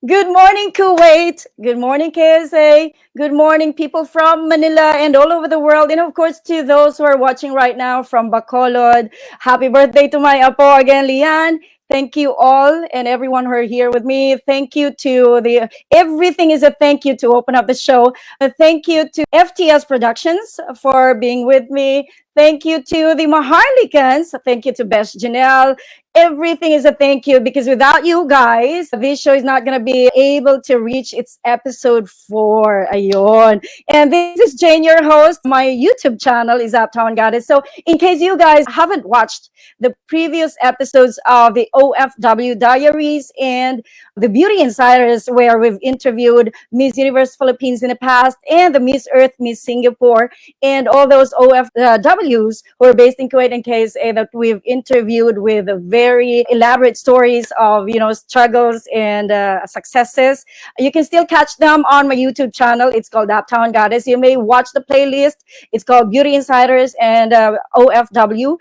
Good morning, Kuwait. Good morning, KSA. Good morning, people from Manila and all over the world. And of course, to those who are watching right now from Bacolod. Happy birthday to my apo again, Lian. Thank you all and everyone who are here with me. Thank you to everything is a thank you to open up the show. A thank you to FTS Productions for being with me. Thank you to the Maharlikans. Thank you to Besh Janelle. Everything is a thank you because without you guys, this show is not going to be able to reach its episode 4. Ayon. And this is Jane, your host. My YouTube channel is Uptown Goddess. So in case you guys haven't watched the previous episodes of the OFW Diaries and the Beauty Insiders, where we've interviewed Miss Universe Philippines in the past and the Miss Earth, Miss Singapore, and all those OFWs who are based in Kuwait and KSA that we've interviewed with very elaborate stories of struggles and successes. You can still catch them on my YouTube channel. It's called Uptown Goddess. You may watch the playlist. It's called Beauty Insiders and OFW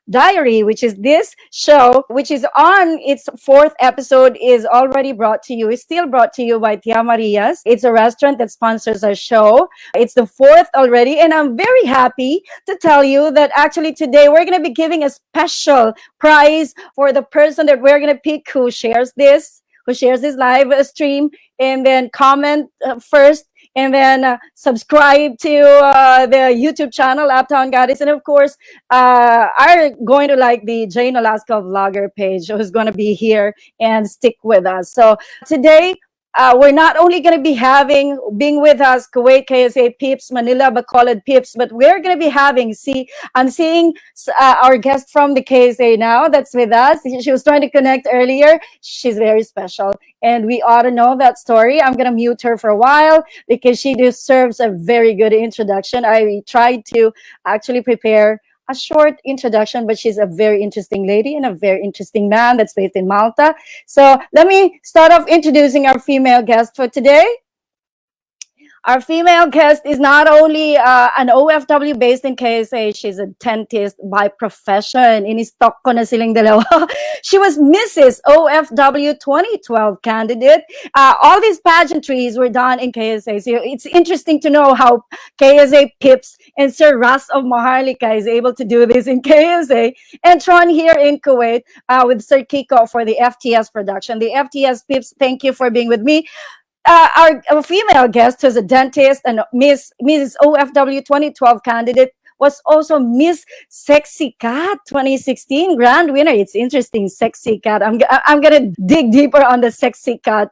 Diary, which is this show, which is on its 4th episode, is already brought to you. It's still brought to you by Tia Maria's. It's a restaurant that sponsors our show. It's the 4th already, and I'm very happy to tell you that actually today we're going to be giving a special prize for the person that we're going to pick who shares this live stream, and then comment first, and then subscribe to the YouTube channel, Uptown Goddess. And of course, are going to like the Jane Alaska vlogger page, who's going to be here and stick with us. So today, we're not only going to be being with us, Kuwait, KSA peeps, Manila, Bacolod peeps, but we're going to be I'm seeing our guest from the KSA now that's with us. She was trying to connect earlier. She's very special, and we ought to know that story. I'm going to mute her for a while because she deserves a very good introduction. I tried to actually prepare a short introduction, but she's a very interesting lady and a very interesting man that's based in Malta. So let me start off introducing our female guest for today. Our female guest is not only an OFW based in KSA, she's a dentist by profession. Ini-stock ko na silang dalawa. She was Mrs. OFW 2012 candidate. All these pageantries were done in KSA. So it's interesting to know how KSA Pips and Sir Ras of Maharlika is able to do this in KSA. And Tron here in Kuwait with Sir Kiko for the FTS production. The FTS Pips, thank you for being with me. Our female guest, who's a dentist and Mrs. OFW 2012 candidate, was also Miss Sexy Cat 2016 grand winner. It's interesting, Sexy Cat. I'm gonna dig deeper on the Sexy Cat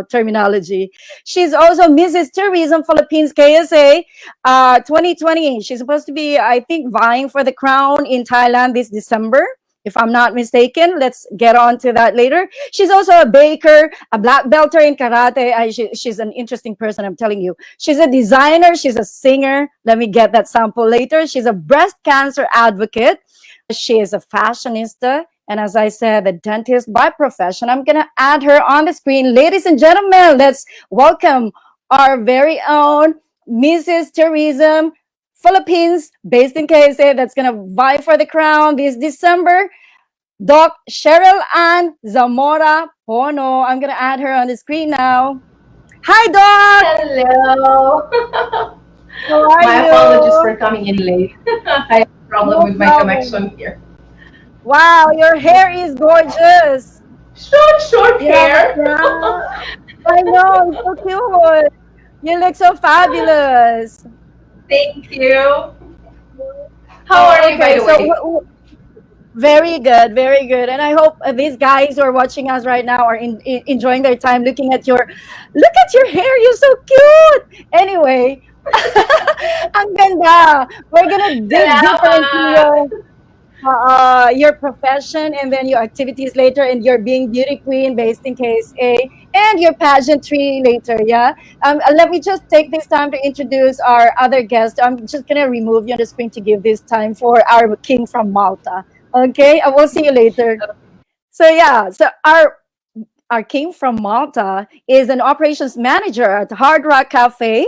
terminology. She's also Mrs. Tourism Philippines KSA 2020. She's supposed to be, I think, vying for the crown in Thailand this December, if I'm not mistaken. Let's get on to that later. She's also a baker, a black belter in karate. She's an interesting person, I'm telling you. She's a designer. She's a singer. Let me get that sample later. She's a breast cancer advocate. She is a fashionista. And as I said, a dentist by profession. I'm going to add her on the screen. Ladies and gentlemen, let's welcome our very own Mrs. Tourism Philippines, based in KSA, that's going to vie for the crown this December. Doc Cheryl and Zamora Pono. I'm going to add her on the screen now. Hi, Doc. Hello. How are My you? apologies for coming in late. I have a problem with my connection here. Wow, your hair is gorgeous. Short hair. Yeah. I know, it's so cute. You look so fabulous. Thank you. How are you, by the way? Very good, very good. And I hope these guys who are watching us right now are enjoying their time looking at your hair. You're so cute. Anyway, ang ganda. We're gonna dig deeper into your profession and then your activities later, and your being beauty queen based in KSA and your pageantry later. Yeah. Let me just take this time to introduce our other guest. I'm just gonna remove you on the screen to give this time for our king from Malta. Okay, I will see you later. So yeah, so our king from Malta is an operations manager at Hard Rock Cafe.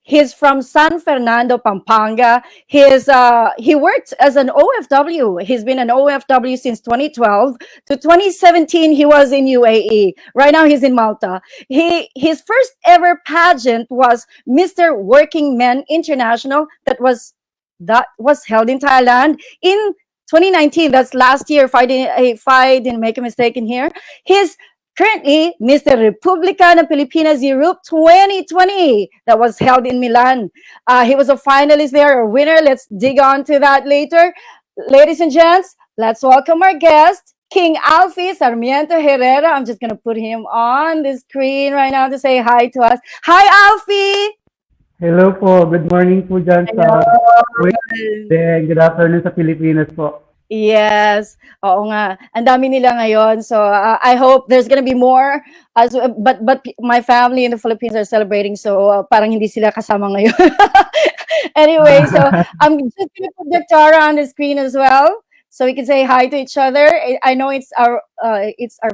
He's from San Fernando, Pampanga. He worked as an OFW. He's been an OFW since 2012 to 2017. He was in UAE. Right now he's in Malta. His first ever pageant was Mr. Working Men International. That was held in Thailand in 2019. That's last year. If I didn't make a mistake in here, he's currently Mr. Republica ng Pilipinas Europe 2020 that was held in Milan. He was a finalist there, a winner. Let's dig on to that later. Ladies and gents, let's welcome our guest, King Alfie Sarmiento Herrera. I'm just going to put him on the screen right now to say hi to us. Hi, Alfie! Hello po, good morning po dyan Hello. sa Kuwait. Then, good afternoon sa Pilipinas po. Yes. Oo nga. Ang dami nila ngayon. So I hope there's gonna be more. But my family in the Philippines are celebrating, so parang hindi sila kasama ngayon. Anyway, so I'm just gonna put Doctora on the screen as well, so we can say hi to each other. I know it's our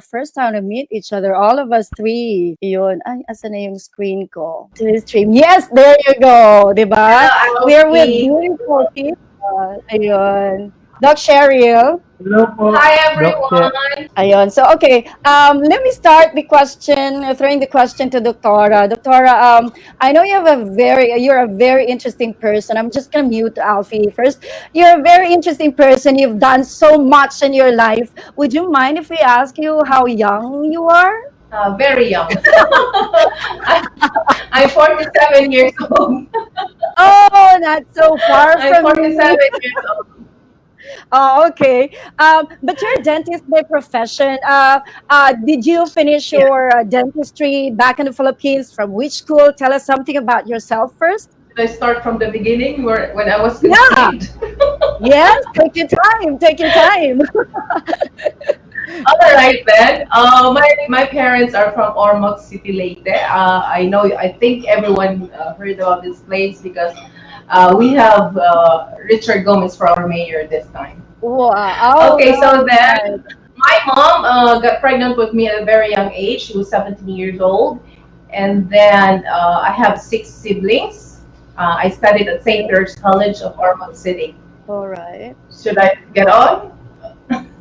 first time to meet each other, all of us three. Yun. Ay, asan na yung screen ko? To the stream. Yes, there you go. Diba? Hello, We're with Alfie. beautiful people. Ayun. Doc Cheryl. Hello po, Hi, Doc everyone. Ayun. So, okay. Let me start the question, throwing the question to Doctora. Doctora, I know you're a very interesting person. I'm just going to mute Alfie first. You're a very interesting person. You've done so much in your life. Would you mind if we ask you how young you are? Very young. I'm 47 years old. Oh, not so far I'm from 47 me. years old. Oh, okay. But you're a dentist by profession. Did you finish Yeah. your dentistry back in the Philippines? From which school? Tell us something about yourself first. Should I start from the beginning when I was Yeah. conceived? Yes, take your time. Take your time. All right then. My parents are from Ormoc City, Leyte. I think everyone heard about this place because we have Richard Gomez for our mayor this time. Wow. Okay, so Right. then my mom got pregnant with me at a very young age. She was 17 years old, and then I have 6 siblings. I studied at St. Peter's College of Ormoc City. All right. Should I get on?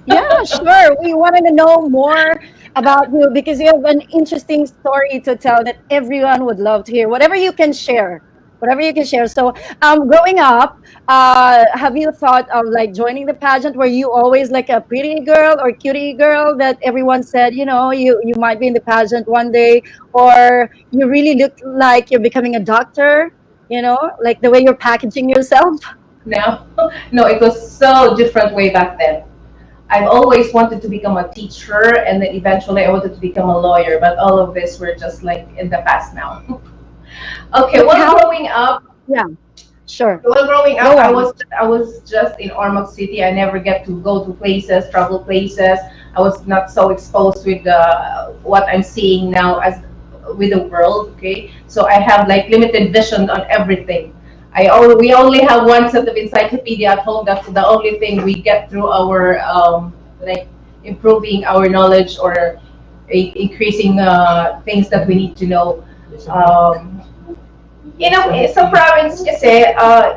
Yeah, sure. We wanted to know more about you because you have an interesting story to tell that everyone would love to hear. Whatever you can share. Whatever you can share. So, growing up, have you thought of like joining the pageant? Were you always like a pretty girl or cutie girl that everyone said, you might be in the pageant one day, or you really look like you're becoming a doctor, like the way you're packaging yourself? No, no, it was so different way back then. I've always wanted to become a teacher, and then eventually I wanted to become a lawyer, but all of this were just like in the past now. Okay, But while how? growing up, Yeah, sure. while growing Go up, I on. was I was just in Ormoc City. I never get to go to places, travel places. I was not so exposed with what I'm seeing now as with the world. Okay, so I have like limited vision on everything. We only have one set of encyclopedia at home. That's the only thing we get through our like improving our knowledge or increasing things that we need to know. Um, sa province kasi,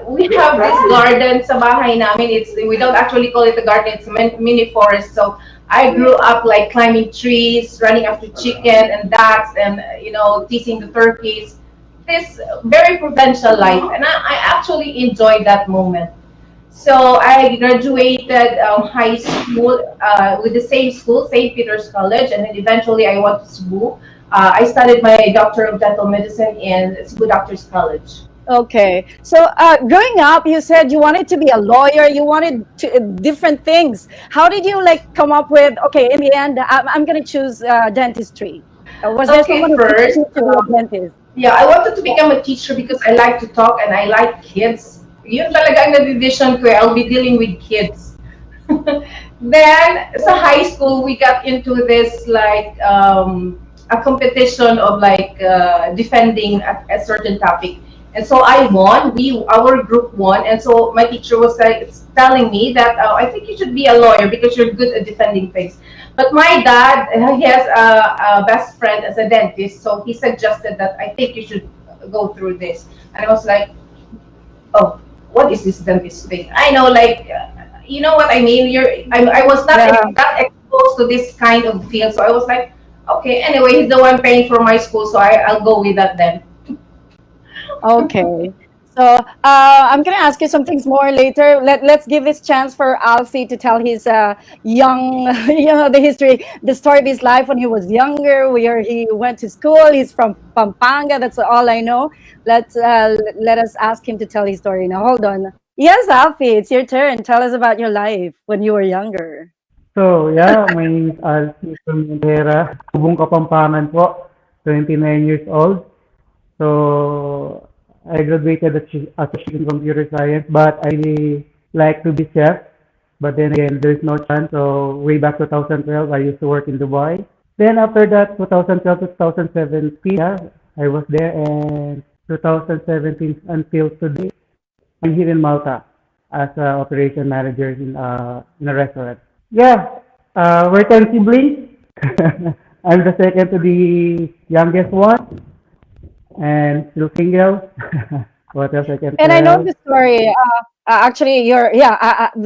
we have this garden sa bahay namin. We don't actually call it a garden, it's a mini forest. So I grew up like climbing trees, running after chicken and ducks, and teasing the turkeys. This very provincial life, and I actually enjoyed that moment. So I graduated high school with the same school, St. Peter's College, and then eventually I went to Cebu. I studied my Doctor of Dental Medicine in Cebu Doctors College. Okay. So, growing up, you said you wanted to be a lawyer. You wanted different things. How did you like come up with? Okay, in the end, I'm gonna choose dentistry. Was there Okay, someone who pushed first, you to be a dentist? yeah, I wanted to become a teacher because I like to talk and I like kids. Yun talaga ang nadivision ko. I'll be dealing with kids. Then, sa high school, we got into this like a competition of like defending a certain topic. And so I won. Our group won, and so my teacher was like telling me that I think you should be a lawyer because you're good at defending things. But my dad, he has a best friend as a dentist, so he suggested that I think you should go through this. And I was like, oh, what is this dentist thing? I know, like, you know what I mean? I was not Yeah. that exposed to this kind of field, so I was like, okay, anyway, he's the one paying for my school, so I'll go with that then. Okay. So I'm gonna ask you some things more later. Let's give this chance for Alfie to tell his young, the history, the story of his life when he was younger, where he went to school. He's from Pampanga. That's all I know. Let us ask him to tell his story now. Hold on. Yes, Alfie, it's your turn. Tell us about your life when you were younger. So, yeah, my name is Alfie from Herrera, Tubong Kapampangan po, 29 years old. So, I graduated as a chef in computer science, but I really like to be chef. But then again, there's no chance. So, way back 2012, I used to work in Dubai. Then after that, 2012 to 2017, yeah, I was there, and 2017 until today, I'm here in Malta as a operation manager in a restaurant. Yeah, we're 10 siblings. I'm the second to the youngest one, and still single. What else I can And I know tell? the story. Actually,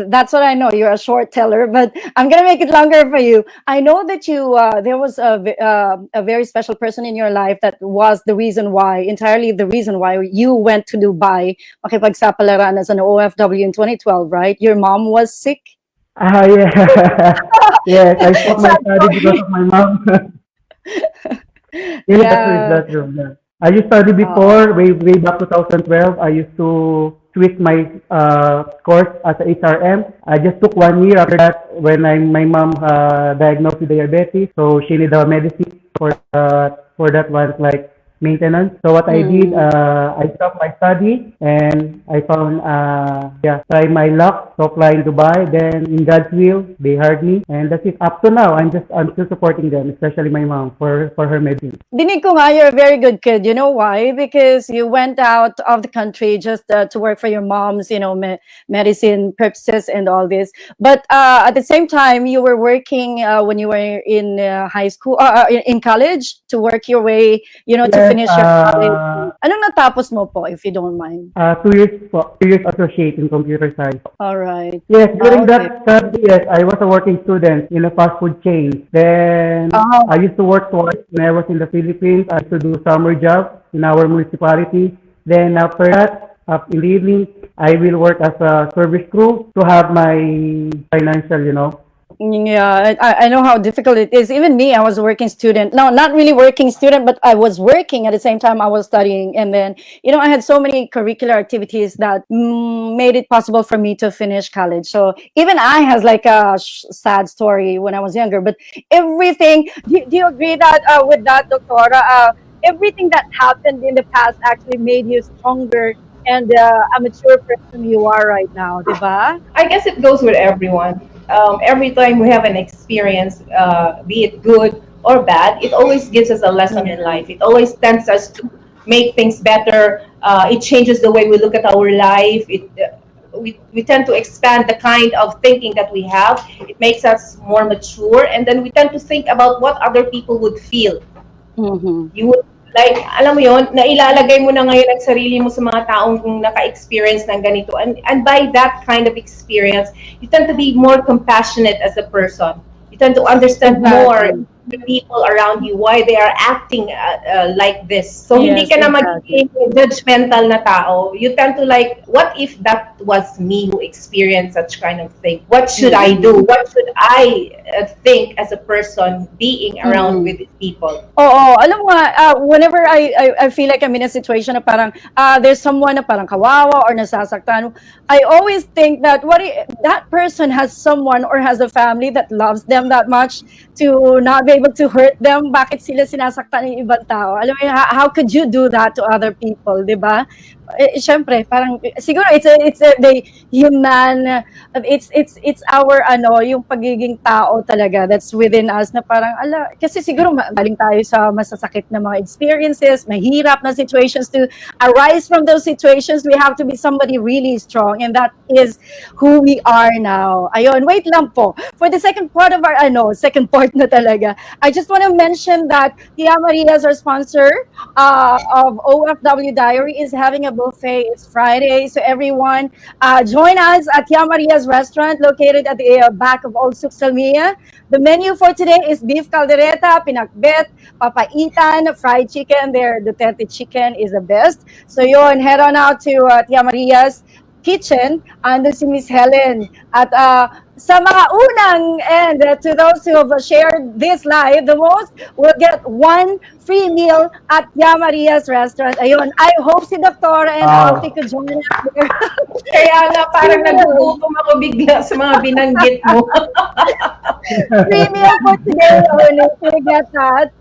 that's what I know. You're a short teller, but I'm gonna make it longer for you. I know that there was a very special person in your life that was the reason why, entirely the reason why you went to Dubai, makipagsapalaran as an OFW in 2012, right? Your mom was sick. Yeah. Yes, I stopped my Sad study because story. of my mom. Yeah, that's true, Yeah. that's true. Yeah. I used to study Oh. before, way back 2012. I used to switch my course as a HRM. I just took 1 year after that when my mom diagnosed with diabetes, so she needed a medicine for that one like maintenance. So what I did, Mm. I stopped my study and I found yeah, try my luck to apply in Dubai. Then in God's will, they hired me, and that's it. Up to now, I'm still supporting them, especially my mom for her medicine. Dinig ko nga, you're a very good kid. You know why? Because you went out of the country just to work for your mom's, medicine purposes and all this. But at the same time, you were working when you were in high school, in college, to work your way, to Yes, finish your college. Anong natapos mo po, if you don't mind? 2 years po, 2 years associate in computer science. All right. Yes, during Okay. that study, yes, I was a working student in a fast food chain. Then Oh, I used to work twice when I was in the Philippines. I used to do summer job in our municipality. Then after that, up in the evening, I will work as a service crew to have my financial. yeah, I know how difficult it is. Even me, I was a working student. No, not really working student, but I was working at the same time I was studying. And then, I had so many curricular activities that made it possible for me to finish college. So even I has like a sad story when I was younger. But everything, do you agree that with that, Doctora? Everything that happened in the past actually made you stronger and a mature person you are right now, diba? I guess it goes with everyone. Every time we have an experience, be it good or bad, it always gives us a lesson in Yeah. life. It always tends us to make things better. It changes the way we look at our life. We tend to expand the kind of thinking that we have. It makes us more mature, and then we tend to think about what other people would feel. Mm-hmm. You would, like, alam mo yon, nailalagay mo na ngayon ang sarili mo sa mga taong naka-experience ng ganito. And by that kind of experience, you tend to be more compassionate as a person. You tend to understand more Exactly. the people around you, why they are acting like this. So, hindi Yes, ka na exactly. magiging judgmental na tao. You tend to like, what if that was me who experienced such kind of thing? What should I do? What should I think as a person being around Mm. with these people? Oo, alam mo nga, whenever I feel like I'm in a situation na parang there's someone na parang kawawa or nasasaktan, I always think that that person has someone or has a family that loves them that much to not be able to hurt them. Bakit sila sinasaktan ng ibang tao? Alam mo yun, how could you do that to other people, di ba? Syempre, parang siguro it's a the human it's our yung pagiging tao talaga that's within us na parang kasi siguro galing tayo sa masasakit na mga experiences, mahirap na situations. To arise from those situations, we have to be somebody really strong, and that is who we are now. Ayun, wait lang po. For the second part of our second part na talaga, I just want to mention that Tia Maria is our sponsor. of OFW Diary is having a buffet. It's Friday, so everyone join us at Tia Maria's restaurant located at the back of Old Suxalmia. The menu for today is beef caldereta, pinakbet, papaitan, fried chicken. Their Duterte chicken is the best. So yun, head on out to Tia Maria's kitchen. Ando si Miss Helen. At sa mga unang and to those who have shared this live the most will get one free meal at Tia Maria's restaurant. Ayun, I hope si Doctora and Alfie could join us there. Kaya nga parang nagugutom ako bigla sa mga binanggit mo. Free meal for today. You get that.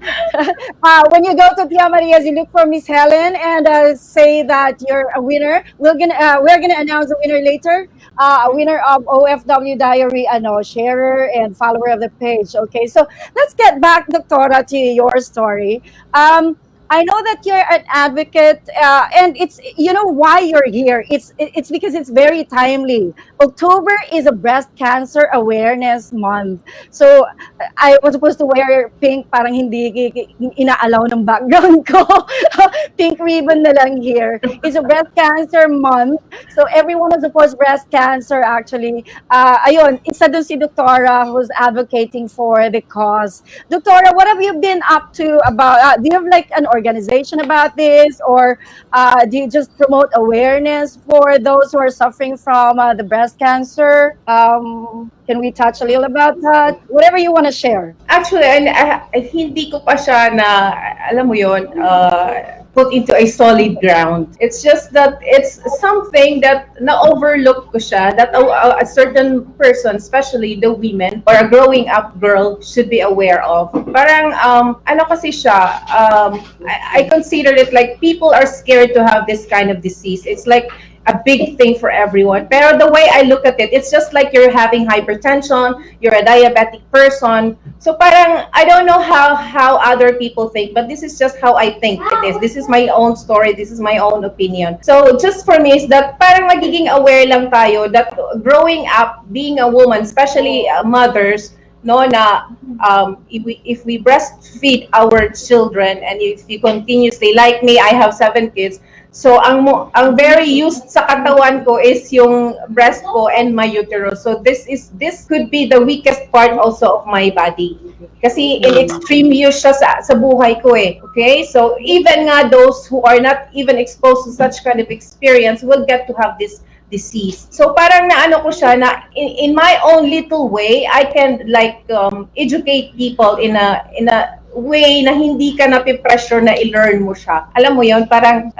When you go to Tia Maria's, you look for Miss Helen and say that you're a winner. We're gonna announce the winner later. A winner of OFW Diary, sharer and follower of the page. Okay, so let's get back, Doctora, to your story. I know that you're an advocate, and it's why you're here. It's because it's very timely. October is a breast cancer awareness month. So I was supposed to wear pink, parang hindi inaalaw ng background ko. Pink ribbon na lang here. It's a breast cancer month. So everyone who supports breast cancer actually, ayun, isa dun si Doctora who's advocating for the cause. Doctora, what have you been up to about, do you have like an organization about this, or do you just promote awareness for those who are suffering from the breast cancer? Can we touch a little about that? Whatever you want to share. Actually, hindi ko pa siya na, alam mo yun, put into a solid ground. It's just that it's something that na-overlook ko siya, that a certain person, especially the women or a growing up girl, should be aware of. Parang, ano kasi siya, I consider it like people are scared to have this kind of disease. It's like a big thing for everyone. Pero the way I look at it, it's just like you're having hypertension, you're a diabetic person. So parang, I don't know how other people think, but this is just how I think it is. This is my own story, this is my own opinion. So just for me is that parang magiging aware lang tayo that growing up, being a woman, especially mothers, no, na if we breastfeed our children and if you continuously, like me, I have 7 kids. So ang very used sa katawan ko is yung breast ko and my uterus. So this could be the weakest part also of my body. Kasi in extreme use siya sa buhay ko eh. Okay? So even nga those who are not even exposed to such kind of experience will get to have this disease. So parang naano ko siya na in my own little way, I can like educate people in a way na hindi ka napipressure na i-learn mo siya. Alam mo yon, parang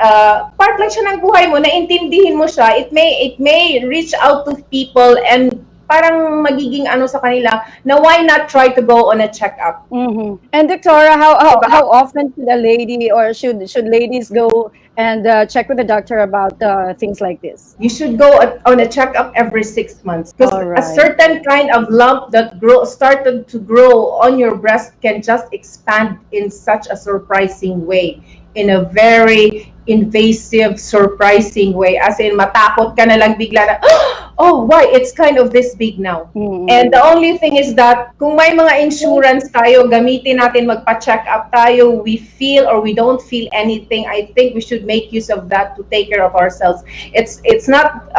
part lang siya ng buhay mo, naintindihin mo siya. It may reach out to people and parang magiging ano sa kanila na why not try to go on a checkup. Mm-hmm. And Doctora, how often should a lady or should ladies go and check with the doctor about things like this? You should go on a checkup every 6 months because a certain kind of lump that started to grow on your breast can just expand in such a surprising way, in a very invasive, surprising way. As in, matakot ka na lang bigla na, oh, why? It's kind of this big now. Mm-hmm. And the only thing is that kung may mga insurance tayo, gamitin natin, magpa-check up tayo, we feel or we don't feel anything, I think we should make use of that to take care of ourselves. It's not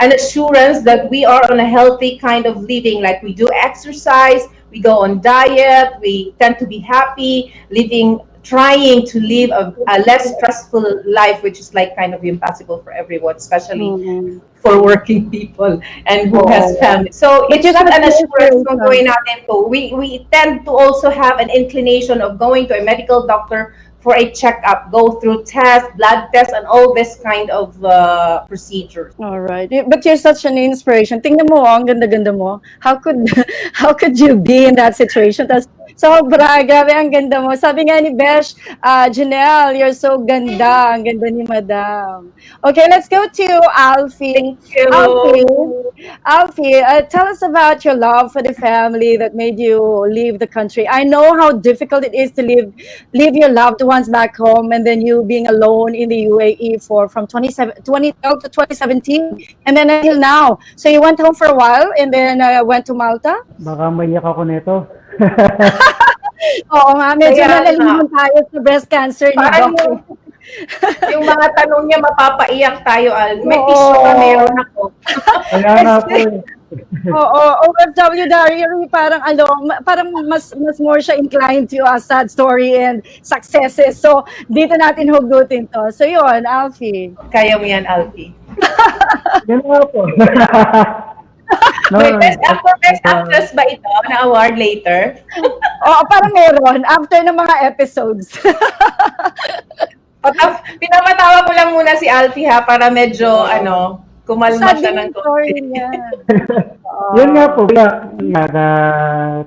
an assurance that we are on a healthy kind of living, like we do exercise, we go on diet, we tend to be happy, trying to live a less stressful life, which is like kind of impossible for everyone, especially for working people and who has family. So it's not an assurance kung going natin to. We tend to also have an inclination of going to a medical doctor for a checkup, go through tests, blood tests, and all this kind of procedures. All right, but you're such an inspiration. Tingnan mo, ang ganda-ganda mo. How could you be in that situation? Sobra, grabe, ang ganda mo. Sabi nga ni Besh, Janelle, you're so ganda. Ang ganda ni Madam. Okay, let's go to Alfie. Thank you. Alfie, tell us about your love for the family that made you leave the country. I know how difficult it is to leave your loved ones back home, and then you being alone in the UAE from 2012 to 2017, and then until now. So you went home for a while, and then went to Malta? Baka maiyak ako nito. Oo nga, medyo Kaya nalaliman tayo sa breast cancer ni parang Doc. yung mga tanong niya, mapapaiyak tayo, Al. May Oo. tissue ka, meron ako. Kaya nga po eh. Oo, OFW diary, parang parang mas more siya inclined to a sad story and successes. So, dito natin hugutin to. So, yun, Alfie. Kaya mo yan, Alfie. Yan nga po. No, May best actress ba ito na award later? Oo, parang meron after ng mga episodes. Pinapatawa ko lang muna si Alfie ha, para medyo, kumalma Sad siya din ng yung story konti. niya. Yun nga po,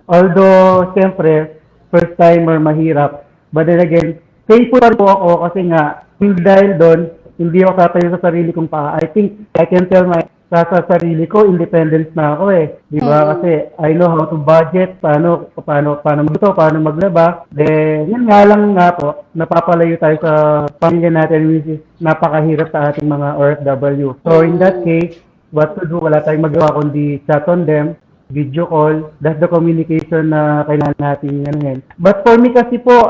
although, siyempre, first timer, mahirap. But then again, thankful po ako kasi nga, dahil doon, hindi ako tatayo sa sarili kong paa. I think I can tell sa sarili ko, independence na ako eh. Di ba? Kasi I know how to budget, paano magluto, paano maglaba. Then, yun nga lang nga po, napapalayo tayo sa pamilya natin, which is napakahirap sa ating mga OFW. So, in that case, what to do, wala tayong magawa kundi chat on them, video call, that's the communication na kailangan natin yan. But for me kasi po,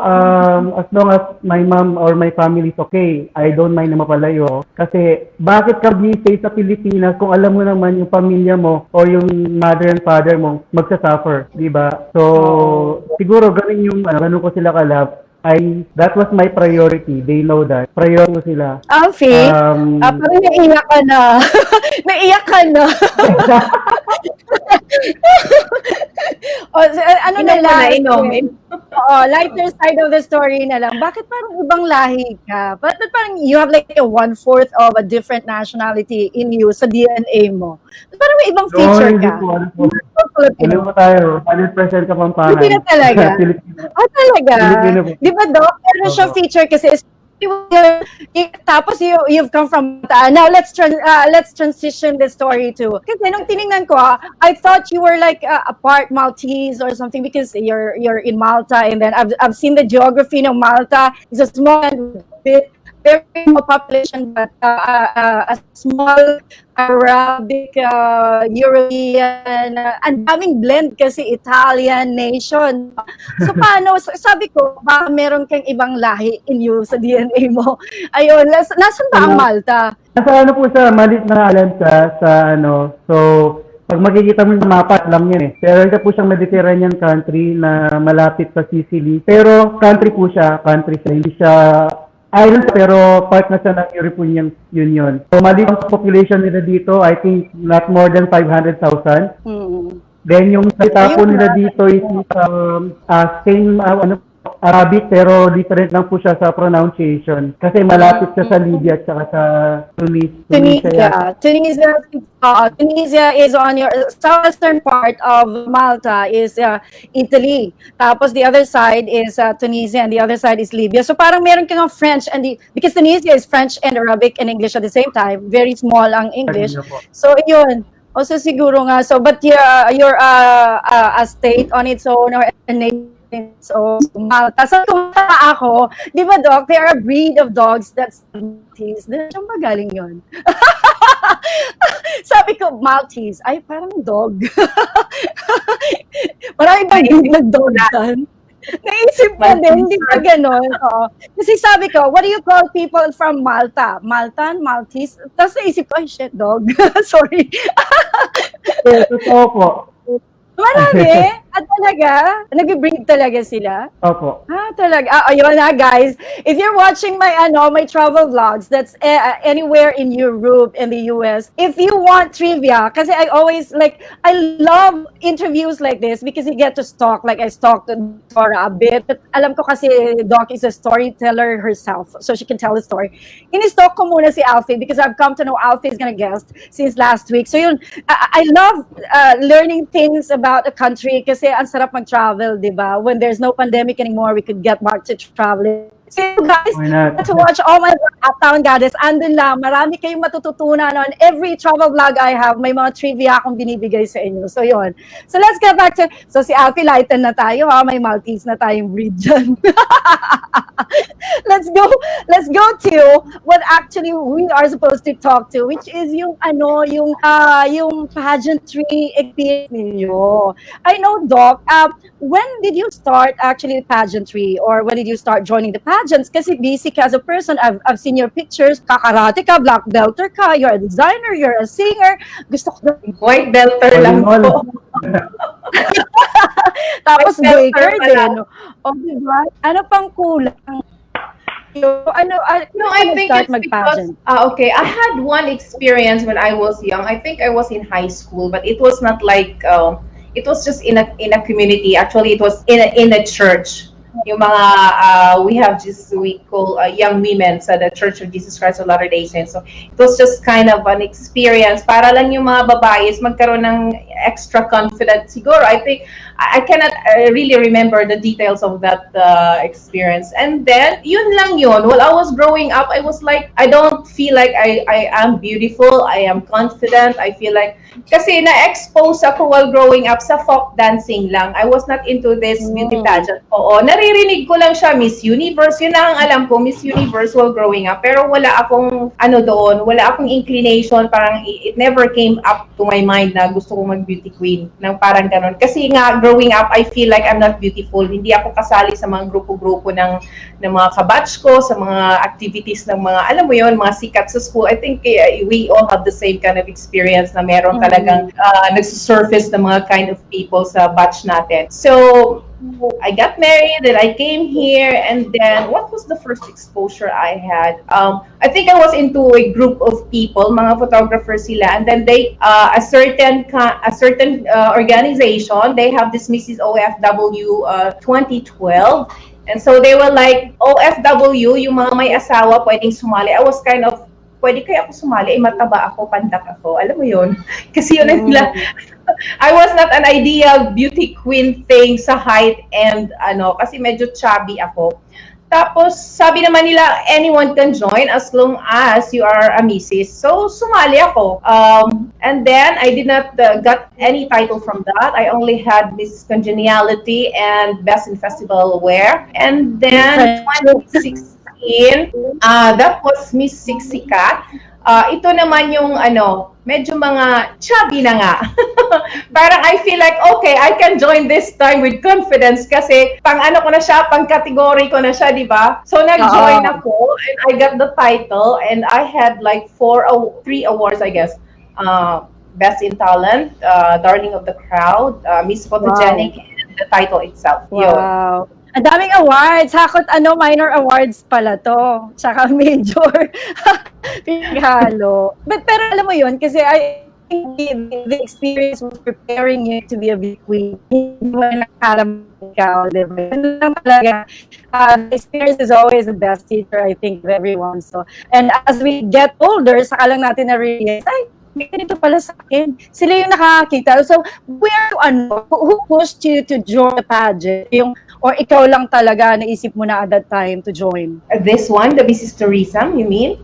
as long as my mom or my family is okay, I don't mind na mapalayo. Kasi bakit ka stay sa Pilipinas kung alam mo naman yung pamilya mo o yung mother and father mo magsasuffer, di ba? So, siguro ganun ko sila kalab. That was my priority. They know that. Priority ko sila. Alfie, parang naiiyak ka na. Naiiyak ka na. Ano na lang? Lighter side of the story na lang. Bakit parang ibang lahi ka? Bakit parang you have like a 1/4 of a different nationality in you sa DNA mo? Parang may ibang feature ka. Ano mo tayo? 100% Kapampangan. Filipino talaga? Talaga? Di ba, Doc? Meron siyang feature kasi tapos you've come from now let's transition the story to kasi nung tiningnan ko I thought you were like a part Maltese or something because you're in Malta and then I've seen the geography ng Malta. It's a small bit very small population but a small Arabic, European, ang daming blend kasi Italian nation. So paano, sabi ko, baka meron kang ibang lahi in you sa DNA mo. Ayun, nasan ba ang Malta? Nasa ano po sa malit na alam so pag makikita mo yung mapa lang yan eh. Pero ito po siyang Mediterranean country na malapit sa Sicily. Pero country siya, hindi siya island pero part na siya ng European Union. So maliit ang population nila dito, I think not more than 500,000. Then yung salita po nila dito is same Arabic pero different lang po siya sa pronunciation kasi malapit siya sa Libya at saka sa Tunisia. Tunisia is on your southern part of Malta is Italy. Tapos the other side is Tunisia and the other side is Libya. So parang meron kang French because Tunisia is French and Arabic and English at the same time. Very small ang English. So yun. Also siguro nga but you're a state on its own or a nation. So, Malta. So, kumata ako, di ba, Doc, there are a breed of dogs that's Maltese. Saan ba galing yun? Sabi ko, Maltese. Ay, parang dog. Marami ba yung nag-dog yan? Naisip ko din, hindi ba gano'n? Kasi sabi ko, what do you call people from Malta? Maltan? Maltese? Tapos naisip ko, ay, shit, dog. Sorry. Totoo po. Marami? Talaga? Nag-breed talaga sila? Opo. Talaga. Ayun na, guys. If you're watching my travel vlogs, that's anywhere in Europe and the US. If you want trivia, kasi I love interviews like this because you get to stalk. Like I stalked Dora a bit. But alam ko kasi Doc is a storyteller herself, so she can tell the story. In-stalk ko muna si Alfie because I've come to know Alfie is gonna guest since last week. So yun, I love learning things about a country kasi ang sarap mag-travel, di ba? When there's no pandemic anymore, we could get back to traveling. So guys, to watch all my Uptown Goddess, andun lang, marami kayong matututunan on every travel vlog I have. May mga trivia akong binibigay sa inyo. So yun. So let's get back to, si Alfie, lighten na tayo ha, may Maltese na tayong breed dyan. let's go let's go to what actually we are supposed to talk to, which is yung pageantry experience ninyo. I know, Doc, when did you start actually pageantry, or when did you start joining the pageants? Kasi busy ka as a person. I've seen your pictures, kakarate ka, black belter ka, you're a designer, you're a singer. Gusto ko White belter lang po. tapos White baker belter pa din. lang. O, diba? Ano pang kulang? No, I think it's because okay, I had one experience when I was young. I think I was in high school, but it was not like it was just in a community. Actually, it was in a church. Yung mga we have just we call young women sa the Church of Jesus Christ of Latter-day Saints. So it was just kind of an experience para lang yung mga babae is magkaroon ng extra confidence. Siguro, I think I cannot really remember the details of that experience. And then yun lang yun. While I was growing up, I was like, I don't feel like I am beautiful. I am confident. I feel like kasi na-expose ako while growing up sa folk dancing lang. I was not into this beauty pageant. Oo, naririnig ko lang siya, Miss Universe. Yun na ang alam ko, Miss Universe while growing up. Pero wala akong, wala akong inclination. Parang it never came up to my mind na gusto kong mag-beauty queen. Nang parang ganun. Kasi nga, growing up, I feel like I'm not beautiful. Hindi ako kasali sa mga grupo-grupo ng mga kabatch ko, sa mga activities ng mga, alam mo yun, mga sikat sa school. I think we all have the same kind of experience na meron talagang nagsusurface ng mga kind of people sa batch natin. So, I got married and I came here, and then what was the first exposure I had? I think I was into a group of people, mga photographers sila, and then they a certain organization, they have this Mrs. OFW 2012. And so they were like, OFW, yung mga may asawa pwedeng sumali. I was kind of, pwede kaya ako sumali, mataba ako, pandak ako. Alam mo yun? Kasi yun nila. I was not an ideal beauty queen thing sa height and kasi medyo chubby ako. Tapos, sabi naman nila, anyone can join as long as you are a Mrs. So, sumali ako. And then, I did not got any title from that. I only had Miss Congeniality and Best in Festival Wear. And then, 2016, that was Miss Siksikat. Ito naman yung medyo mga chubby na nga. Parang I feel like, okay, I can join this time with confidence kasi pang ko na siya, pang category ko na siya, di ba? So nag-join ako and I got the title and I had like 3 awards, I guess. Best in Talent, Darling of the Crowd, Miss Photogenic, and the title itself. Wow. Ang daming awards. Hakot minor awards pala to. Tsaka major. Pinaghalo. Pero alam mo yun, kasi I think the experience was preparing you to be a big queen. Hindi mo nakaram ikaw, diba? The experience is always the best teacher, I think, of everyone. So, and as we get older, saka lang natin na-realize, may ganito pala sa akin. Sila yung nakakita. So, who pushed you to join the pageant? Or ikaw lang talaga naisip mo na at that time to join? This one, the Mrs. Teresa, you mean?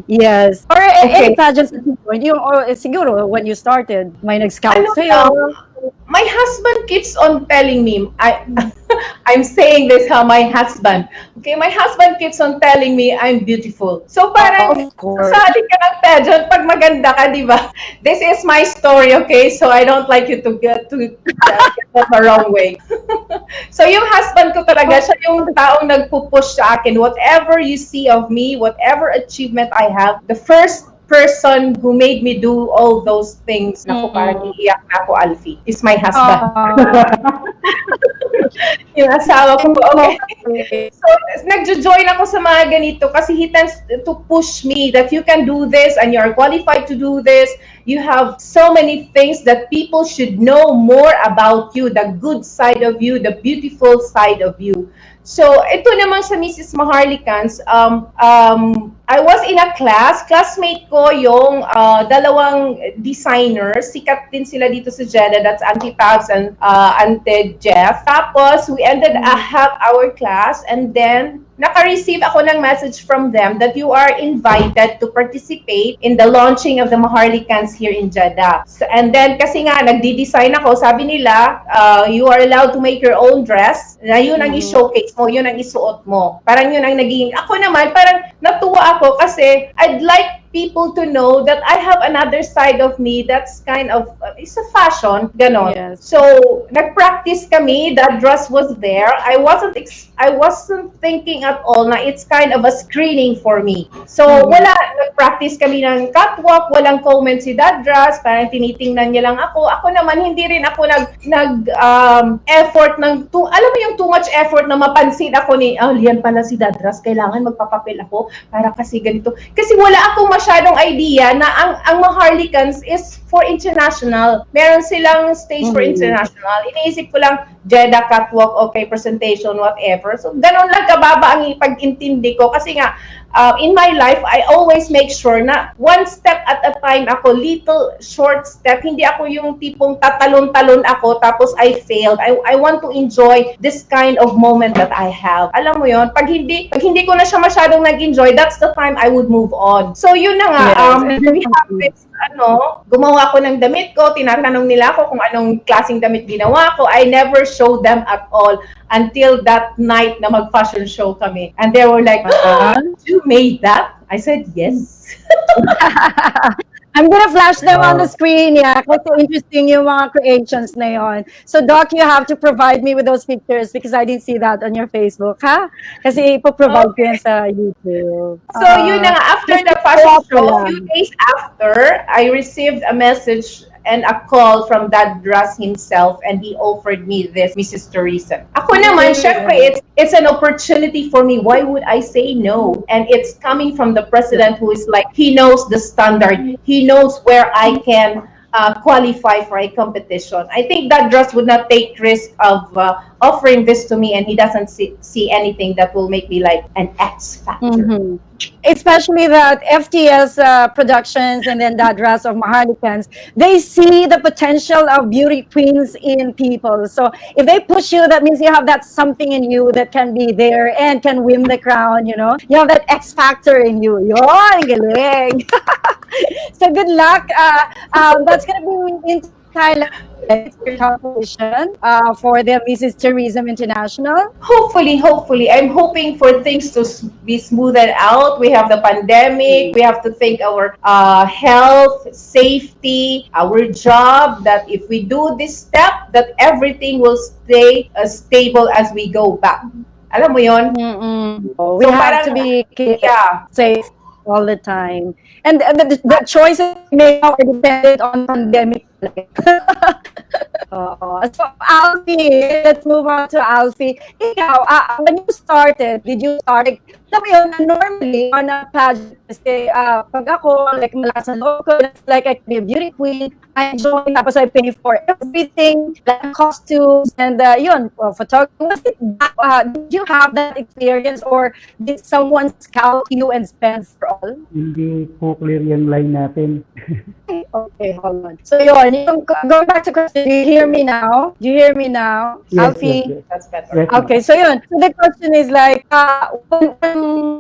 Yes. Or any pageants that you joined, or siguro when you started, may nag-scout sa'yo. My husband keeps on telling me, I'm saying this how my husband, okay, my husband keeps on telling me I'm beautiful. So parang, sali ka ng pageant pag maganda ka, di ba? This is my story, okay? So I don't like you to get the wrong way. So yung husband ko talaga, siya yung taong nagpupush sa akin. Whatever you see of me, whatever achievement I have, the first person who made me do all those things, naku, parang iiyak na ako, Alfie, is my husband. Yung asawa ko, okay. So, nagjo-join ako sa mga ganito kasi he tends to push me that you can do this and you are qualified to do this. You have so many things that people should know more about you, the good side of you, the beautiful side of you. So, ito naman sa Mrs. Maharlikans, I was in a classmate ko yung dalawang designers, sikat din sila dito sa Jeddah, that's Auntie Pabs and Auntie Jeff. Tapos, we ended have our class and then naka-receive ako ng message from them that you are invited to participate in the launching of the Maharlikans here in Jeddah. So, and then, kasi nga, nagdi-design ako, sabi nila, you are allowed to make your own dress, na yun ang i-showcase mo, yun ang isuot mo. Parang yun ang naging, ako naman, parang natuwa ako kasi I'd like people to know that I have another side of me that's kind of, it's a fashion, ganon. Yes. So, nag-practice kami, that dress was there. I wasn't thinking at all na it's kind of a screening for me. So, wala, nag-practice kami ng catwalk, walang comment si that dress, parang tinitingnan niya lang ako. Ako naman, hindi rin ako effort alam mo yung too much effort na mapansin ako ni, yan pala si that dress, kailangan magpapapel ako para kasi ganito. Kasi wala akong masyadong idea na ang Maharlikans is for international. Meron silang stage for international. Iniisip ko lang, Jeddah catwalk, okay, presentation, whatever. So, ganun lang kababa ang ipag-intindi ko. Kasi nga, in my life, I always make sure na one step at a time ako, little short step. Hindi ako yung tipong tatalon-talon ako tapos I failed. I want to enjoy this kind of moment that I have. Alam mo yon, pag hindi ko na siya masyadong nag-enjoy, that's the time I would move on. So yun na nga, we have this, gumawa ako ng damit ko, tinatanong nila ako kung anong klaseng damit ginawa ko. I never showed them at all until that night na mag-fashion show kami. And they were like, you made that? I said, yes. I'm gonna flash them on the screen, yeah, kasi interesting yung mga creations na yon. So, Doc, you have to provide me with those pictures because I didn't see that on your Facebook, ha? Kasi ipo-provide ko yan sa YouTube. So, yun na nga, after the fashion show, a few days after, I received a message and a call from that dress himself, and he offered me this, Mrs. Teresa. Ako naman, syempre, it's an opportunity for me. Why would I say no? And it's coming from the president who is like, he knows the standard. He knows where I can qualify for a competition. I think that dress would not take risk of offering this to me, and he doesn't see anything that will make me like an X factor. Especially that FTS productions and then that dress of Maharlikans, they see the potential of beauty queens in people. So if they push you, that means you have that something in you that can be there and can win the crown, you know? You have that X factor in you. Yon, galing. So good luck. That's going to be in Thailand. Competition for the Mrs. Tourism International. Hopefully. I'm hoping for things to be smoothed out. We have the pandemic. We have to think our health, safety, our job, that if we do this step, that everything will stay as stable as we go back. Alam mo yon? We have to be safe all the time. And the choices we make are dependent on pandemic. So Alfie, let's move on to Alfie. Ikaw, when you started, did you start, alam mo yun, normally on a pageant, kasi pag ako, like mula sa local, like I can be a beauty queen, I join, tapos I pay for everything, like costumes, and photography. Did you have that experience, or did someone scout you and spend for all? Hindi po clear yung line natin. Okay, hold on. So yun, going back to question, do you hear me now? Yes, Alfie? yes. That's better. Yes, Okay, so yun. So the question is like,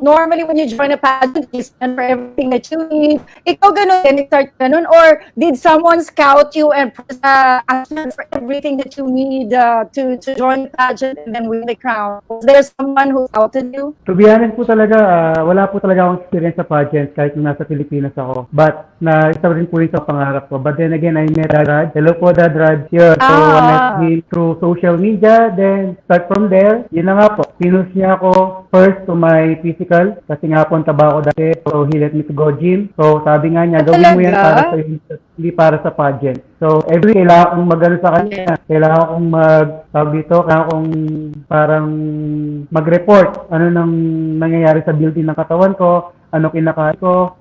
normally when you join a pageant, you spend for everything that you need. Ikaw ganun, and start ganun, or did someone scout you and spend for everything that you need to join the pageant and then win the crown? Was there someone who scouted you? To be honest po talaga, wala po talaga akong experience sa pageant kahit nung nasa Pilipinas ako. But isa rin po yun sa pangarap ko. But then again, I met Dadrad. Hello po, Dadrad. Yun. So, I met him through social media. Then, start from there. Yun na nga po. Pinus niya ako first to my physical. Kasi nga po, taba ako dati. So, he let me to go gym. So, sabi nga niya, gawin mo yan para sa hindi para sa pageant. So, every kailangan kong magano sa kanya. Kailangan kong kailangan kong parang mag-report. Ano nang nangyayari sa building ng katawan ko. Ano kinakain ko.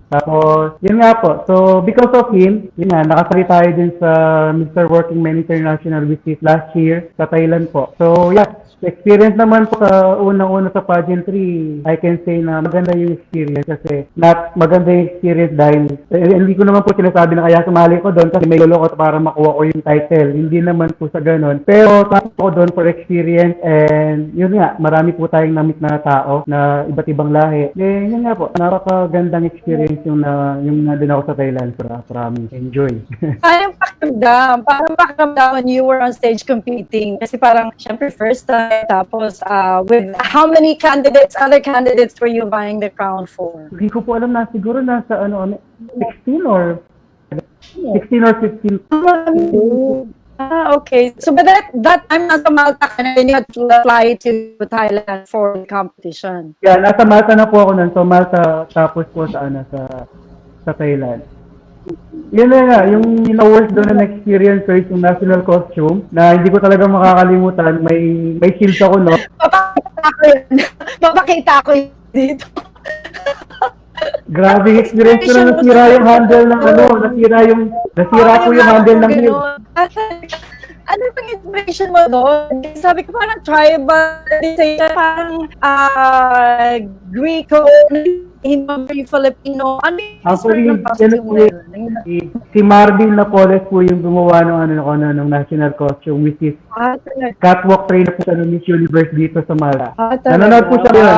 Tapos, yun nga po. So, because of him, yun nga, nakasali tayo din sa Mr. Working Man International Visit last year sa Thailand po. So, yeah, experience naman po sa unang-una sa pageantry, I can say na maganda yung experience kasi maganda yung experience dahil hindi ko naman po sinasabi na kaya sumali ko doon kasi may lolo ko para makuha ko yung title. Hindi naman po sa ganun. Pero tapos ko doon for experience and yun nga, marami po tayong namit na tao na iba't ibang lahi. Eh, yun nga po, napakagandang experience yung nandun ako sa Thailand. Promise. Enjoy. Parang pakiramdam when you were on stage competing. Kasi parang, syempre, first time, time. Tapos, with how many other candidates were you vying the crown for? Hindi ko po alam na, siguro nasa 16 or 16 or 15. Okay. So, but that time, nasa Malta ka na, then you had to fly to Thailand for the competition. Yeah, nasa Malta na po ako nun. So, Malta, tapos po sa Thailand. Yun na nga, yung worst doon na experience ko is yung national costume na hindi ko talaga makakalimutan. May shield ako, no? Papakita ko yun dito. Grabe experience ko na nasira yung handle ng nasira po yung handle ng shield. Ano pang inspiration mo doon? Sabi ko parang tribal, parang Greco, hindi Filipino. Ano yung Actually, costume mo yun? si Marvin Napoles po yung gumawa ng national costume, which is catwalk trainer po sa Miss Universe dito sa Malta. Nanonood po siya yun.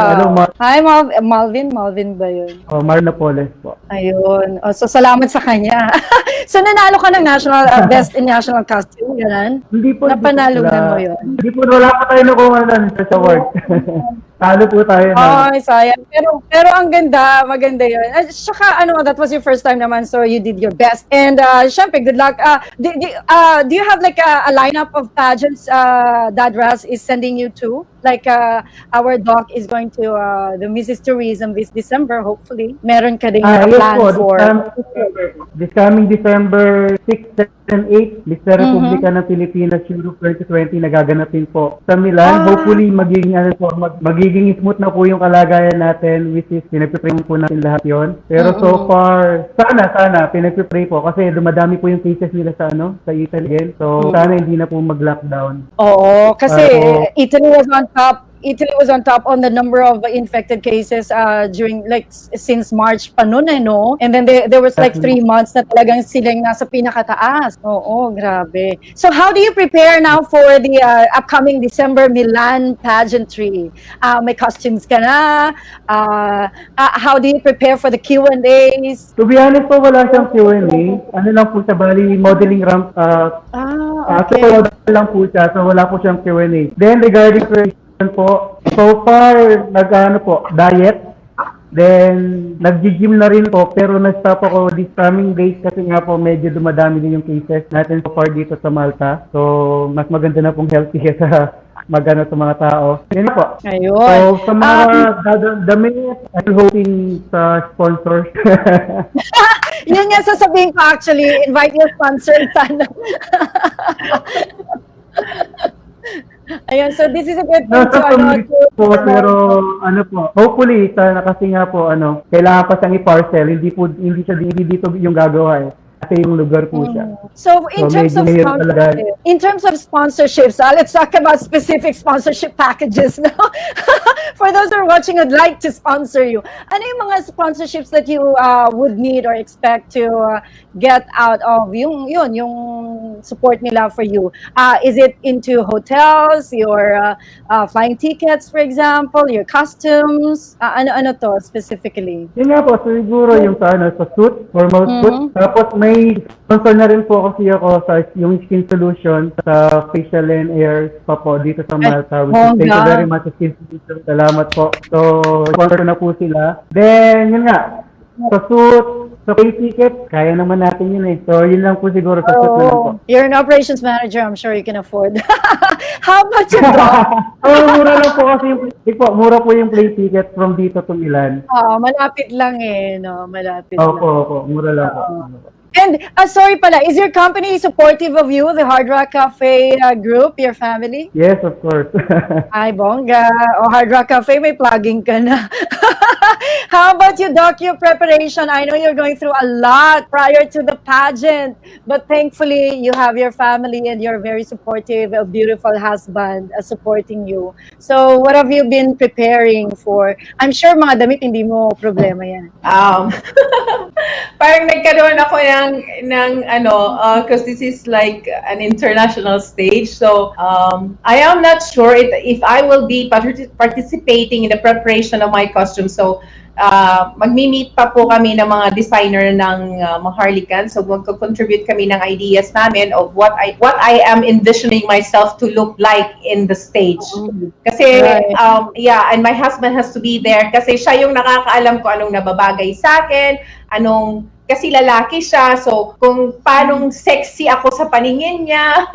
Hi, Malvin ba yun? Marvin Napoles po. Ayun. So, salamat sa kanya. So, nanalo ka ng Best in National Costume, gano'n? Hindi po. Napanalugan mo yun? Hindi po, wala pa tayo nakuha sa award. Talo po tayo. Ay, sayang. Pero ang ganda, maganda yun. Saka, that was your first time naman, so you did your best. And, syempre, good luck. Do you have like a lineup of pageants Dad Raz is sending you to? Like, our doc is going to the Mrs. Tourism this December, hopefully. Meron ka din plan for... This coming December 6 and 8, Mr. Republica ng Pilipinas Europe 2020 nagaganapin po sa Milan. Hopefully, magiging smooth na po yung kalagayan natin, which is pinagpipray po natin lahat yon. Pero so far, sana, pinagpipray po kasi dumadami po yung cases nila sa Italy again. So, sana hindi na po mag-lockdown. Oo, kasi Italy was on top on the number of infected cases during since March pa noon no? And then there was 3 months na talagang silang nasa pinakataas. Oo, grabe. So how do you prepare now for the upcoming December Milan pageantry? May costumes ka na? How do you prepare for the Q&As? To be honest po, wala siyang Q&A. Ano lang po sa bali, modeling ramp. Okay. So, lang po siya. So, wala po siyang Q&A. Then, regarding po, so far, diet. Then, nag-gym na rin po, pero nag-stop ako this coming days kasi nga po medyo dumadami din yung cases natin so far dito sa Malta. So, mas maganda na pong healthy kesa sa mga tao. Yan po. Ayun. So, sa mga damit, I'm hoping sa sponsors. Yun nga sasabihin ko actually, invite your sponsor sana. Ayun, so this is a good thing pero hopefully kasi nga po kailangan pa siyang i-parcel, hindi siya dito yung gagawa kasi yung lugar po siya. So in terms of sponsorships, let's talk about specific sponsorship packages now. For those who are watching who'd like to sponsor you, ano yung mga sponsorships that you would need or expect to get out of yung support nila for you? Is it into hotels, your flying tickets, for example, your costumes? Ano to specifically? Yun nga po, siguro yung sa suit, formal suit. Tapos may sponsor na rin po kasi ako sa yung skin solution sa facial and hair pa po dito sa Malta. Thank you very much, skin solution. Salamat po. So, sponsor na po sila. Then, yun nga, sa suit, sa pay ticket, kaya naman natin yun So, yun lang po siguro sa suit na lang po. You're an operations manager, I'm sure you can afford. How about your dog? Mura lang po kasi mura po yung plane ticket from dito to Milan. Malapit lang no? Malapit lang. Opo, mura lang po. And, sorry pala, is your company supportive of you, the Hard Rock Cafe group, your family? Yes, of course. Ay, bongga. Hard Rock Cafe, may plugging ka na. How about you, Doc, your preparation? I know you're going through a lot prior to the pageant, but thankfully, you have your family and you're very supportive, a beautiful husband supporting you. So, what have you been preparing for? I'm sure mga damit, hindi mo problema yan. Parang nagkaroon ako because this is like an international stage. So, I am not sure if I will be participating in the preparation of my costume. So, magmi-meet pa po kami ng mga designer ng Maharlikan. So magko-contribute kami ng ideas namin of what I am envisioning myself to look like in the stage. Kasi and my husband has to be there kasi siya yung nakakaalam ko anong nababagay sa akin, kasi lalaki siya, so kung paanong sexy ako sa paningin niya.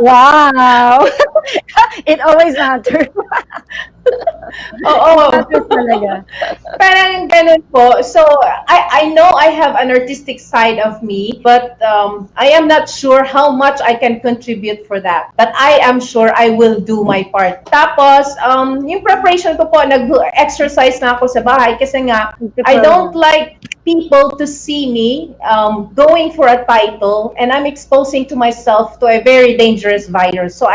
Wow! It always matters. Oo. Matters talaga. Parang ganun po. So, I know I have an artistic side of me, but I am not sure how much I can contribute for that. But I am sure I will do my part. Tapos, yung preparation ko po, nag-exercise na ako sa bahay kasi nga, I don't like people to see me going for a title, and I'm exposing to myself to a very dangerous virus. So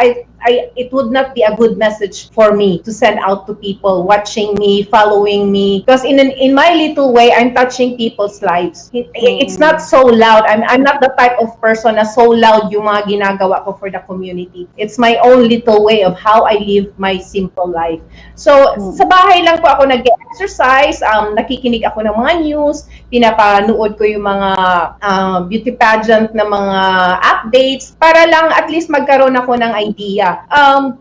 it would not be a good message for me to send out to people watching me, following me, because in my little way, I'm touching people's lives. It's not so loud. I'm not the type of person na so loud yung mga ginagawa ko for the community. It's my own little way of how I live my simple life. So sa bahay lang po ako nag-exercise, nakikinig ako ng mga news, pinapanood ko yung mga beauty pageant na mga updates para lang at least magkaroon ako ng idea.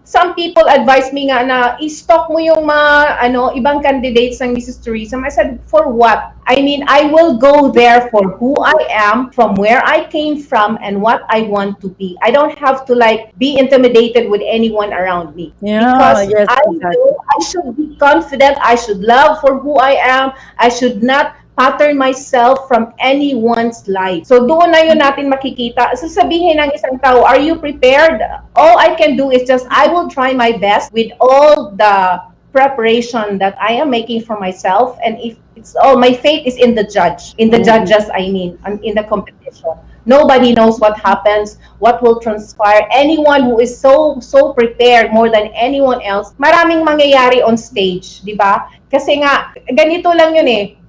Some people advise me nga na i-stalk mo yung mga ibang candidates ng Mrs. Tourism. I said, for what? I mean, I will go there for who I am, from where I came from, and what I want to be. I don't have to be intimidated with anyone around me. Because I should be confident. I should love for who I am. I should not pattern myself from anyone's life. So doon na yun natin makikita. Sasabihin ng isang tao, are you prepared? All I can do is I will try my best with all the preparation that I am making for myself. And if it's all, my faith is in the judge, in the judges, in the competition. Nobody knows what happens, what will transpire. Anyone who is so prepared more than anyone else, maraming mangyayari on stage, di ba? Kasi nga, ganito lang yun eh.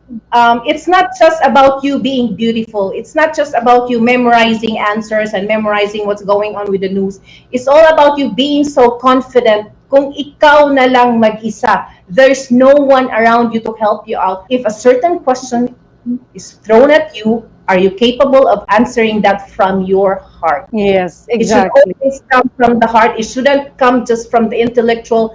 It's not just about you being beautiful. It's not just about you memorizing answers and memorizing what's going on with the news. It's all about you being so confident. Kung ikaw na lang mag-isa, there's no one around you to help you out. If a certain question is thrown at you, are you capable of answering that from your heart? Yes, exactly. It should always come from the heart. It shouldn't come just from the intellectual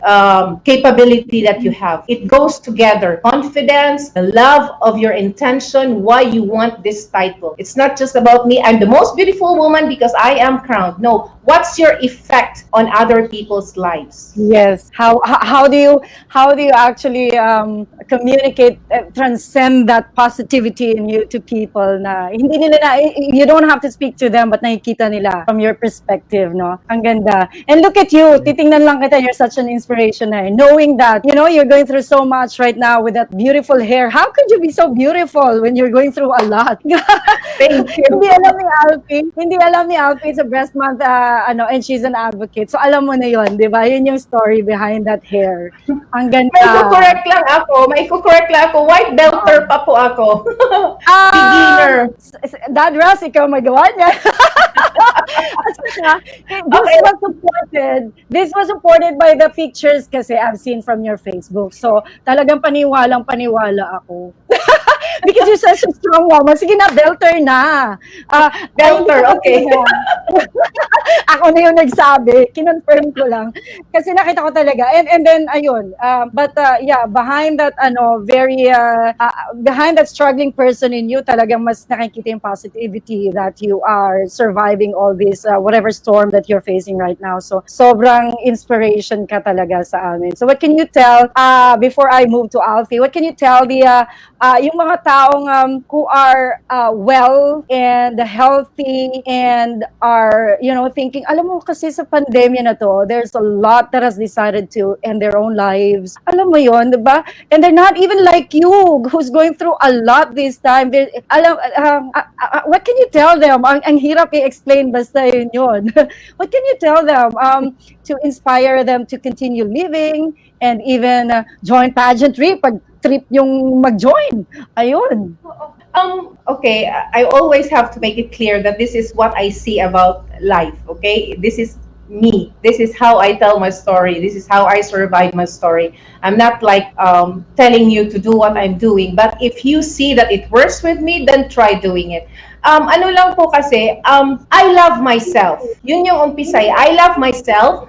capability that you have. It goes together. Confidence, the love of your intention, why you want this title. It's not just about me. I'm the most beautiful woman because I am crowned. No. What's your effect on other people's lives? Yes. How do you actually communicate, transcend that positivity in you to people na hindi nila you don't have to speak to them but nakikita nila from your perspective, no? Ang ganda. And look at you. Titingnan lang kita, you're such an inspiration knowing that, you're going through so much right now with that beautiful hair. How could you be so beautiful when you're going through a lot? Thank you. Hindi alam ni Alfie, it's a breast month, and she's an advocate. So alam mo na yun, di ba? Yun yung story behind that hair. Ang ganda. May kukorek lang ako. White belter pa po ako. Beginner. Dad Ross, ikaw magawa niya. This was supported by the pictures kasi I've seen from your Facebook. So talagang paniwala ako. Because you're such a strong woman. Sige na, belter na. Belter, okay. Ako na yung nagsabi. Kinonfirm ko lang. Kasi nakita ko talaga. And then, ayun. Behind that, behind that struggling person in you, talagang mas nakikita yung positivity that you are surviving all this, whatever storm that you're facing right now. So, sobrang inspiration ka talaga sa amin. So, what can you tell, before I move to Alfie, what can you tell yung mga taong who are well and healthy and are, thinking, alam mo kasi sa pandemya na to, there's a lot that has decided to end their own lives. Alam mo yon, diba? And they're not even like you, who's going through a lot this time. What can you tell them? Ang hirap i-explain, basta yun. What can you tell them to inspire them to continue living and even join pageantry pag trip yung mag-join? Ayun. Okay, I always have to make it clear that this is what I see about life, okay? This is me. This is how I tell my story. This is how I survive my story. I'm not like telling you to do what I'm doing. But if you see that it works with me, then try doing it. Ano lang po kasi, I love myself. Yun yung umpisa. I love myself.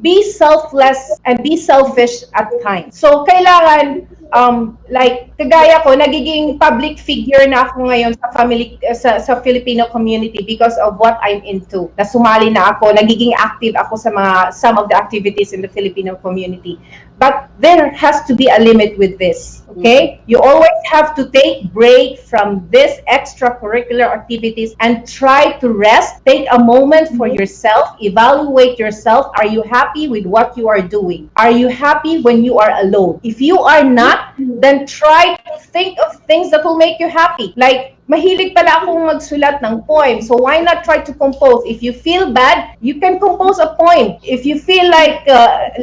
Be selfless and be selfish at times. So, kailangan, like, kagaya ko, nagiging public figure na ako ngayon sa family, sa Filipino community because of what I'm into. Nasumali na ako, nagiging active ako sa some of the activities in the Filipino community. But there has to be a limit with this, okay? You always have to take break from this extracurricular activities and try to rest. Take a moment for yourself. Evaluate yourself. Are you happy with what you are doing? Are you happy when you are alone? If you are not, then try to think of things that will make you happy. Like, mahilig pala akong magsulat ng poem. So why not try to compose? If you feel bad, you can compose a poem. If you feel like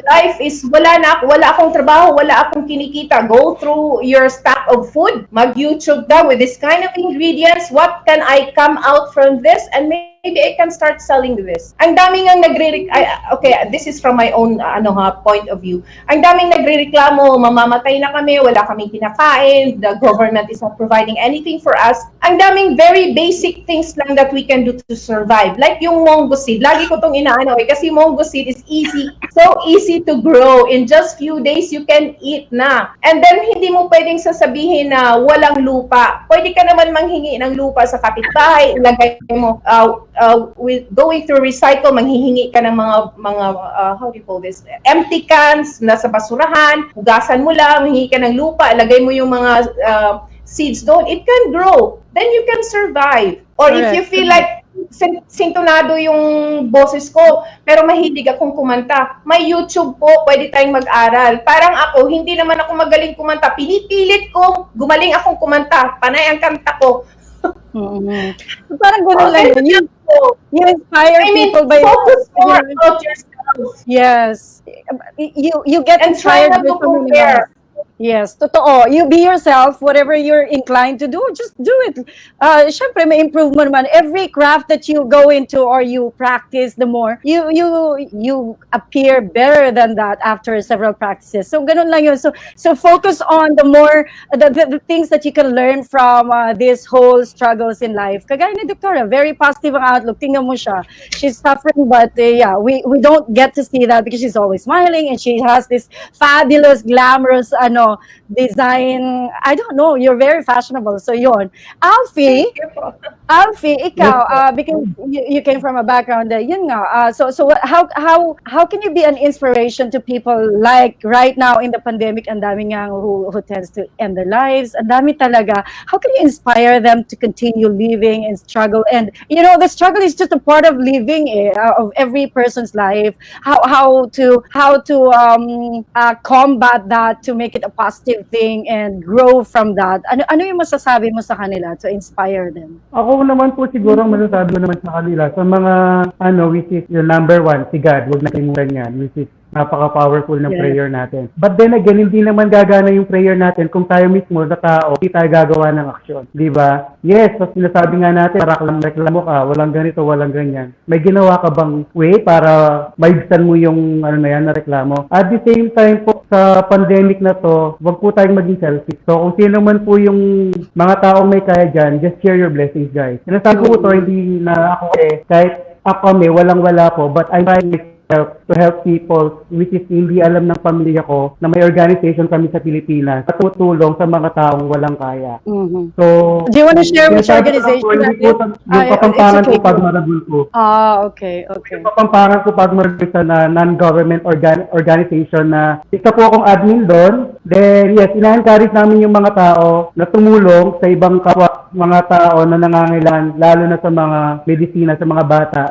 life is wala akong trabaho, wala akong kinikita, go through your stack of food. Mag-YouTube ka with this kind of ingredients. What can I come out from this? And maybe I can start selling this. Ang daming ang okay, this is from my own point of view. Ang daming nagrereklamo, mamamatay na kami, wala kaming kinakain, the government is not providing anything for us. Ang daming very basic things lang that we can do to survive. Like yung mango seed. Lagi ko tong inaano kasi mango seed is easy. So easy to grow. In just few days, you can eat na. And then, hindi mo pwedeng sasabihin na walang lupa. Pwede ka naman manghingi ng lupa sa kapitbahay. Ilagay mo, with going through recycle, manghihingi ka ng mga how do you call this? Empty cans, nasa basurahan. Hugasan mo lang, manghihingi ka ng lupa. Ilagay mo yung mga seeds doon, it can grow. Then you can survive. Or if you feel like sintonado yung boses ko, pero mahilig akong kumanta, may YouTube po, pwede tayong mag-aral. Parang ako, hindi naman ako magaling kumanta. Pinipilit ko, gumaling akong kumanta. Panay ang kanta ko. Parang gano'n lang yun. You inspire people by focus more about yourself. Yes. You get and inspired try not to compare. Yes, totoo. You be yourself, whatever you're inclined to do, just do it. Syempre, may improvement naman. Every craft that you go into or you practice, the more, you appear better than that after several practices. So, ganun lang yun. So focus on the more, the things that you can learn from this whole struggles in life. Kagaya ni Doctora, very positive ang outlook. Tingnan mo siya. She's suffering, but yeah, we don't get to see that because she's always smiling and she has this fabulous, glamorous, design. I don't know, you're very fashionable. So yun. Alfie, ikaw, because you came from a background yun nga. So how can you be an inspiration to people like right now in the pandemic, and dami nga who tends to end their lives, and dami talaga. How can you inspire them to continue living and struggle? And the struggle is just a part of living of every person's life. How to combat that, to make it a positive thing and grow from that. Ano yung masasabi mo sa kanila to inspire them? Ako naman po siguro ang masasabi ko naman sa kanila, sa mga which is yung number one, si God, huwag na kalimutan yan, which is napaka-powerful ng prayer natin. But then again, hindi naman gagana yung prayer natin kung tayo mismo na tao, hindi tayo gagawa ng aksyon. Di ba? Yes, so sinasabi nga natin, para reklamo ka, walang ganito, walang ganyan. May ginawa ka bang way para maibsan mo yung na reklamo? At the same time po, sa pandemic na to, wag po tayong maging selfish. So kung sino man po yung mga taong may kaya dyan, just share your blessings, guys. Sinasabi ko to, hindi na ako kahit ako walang-wala po, but I'm trying to help people, which is hindi alam ng pamilya ko na may organization kami sa Pilipinas na tutulong sa mga taong walang kaya. Mm-hmm. So, do you want to share which organization? Yung Kapampangan ko pag marabul ko. Okay. Yung Kapampangan ko pag marabul sa non-government organization na isa po akong admin doon. Then, yes, ina-encourage namin yung mga tao na tumulong sa ibang kapwa, mga tao na nangangailangan, lalo na sa mga medisina, sa mga bata,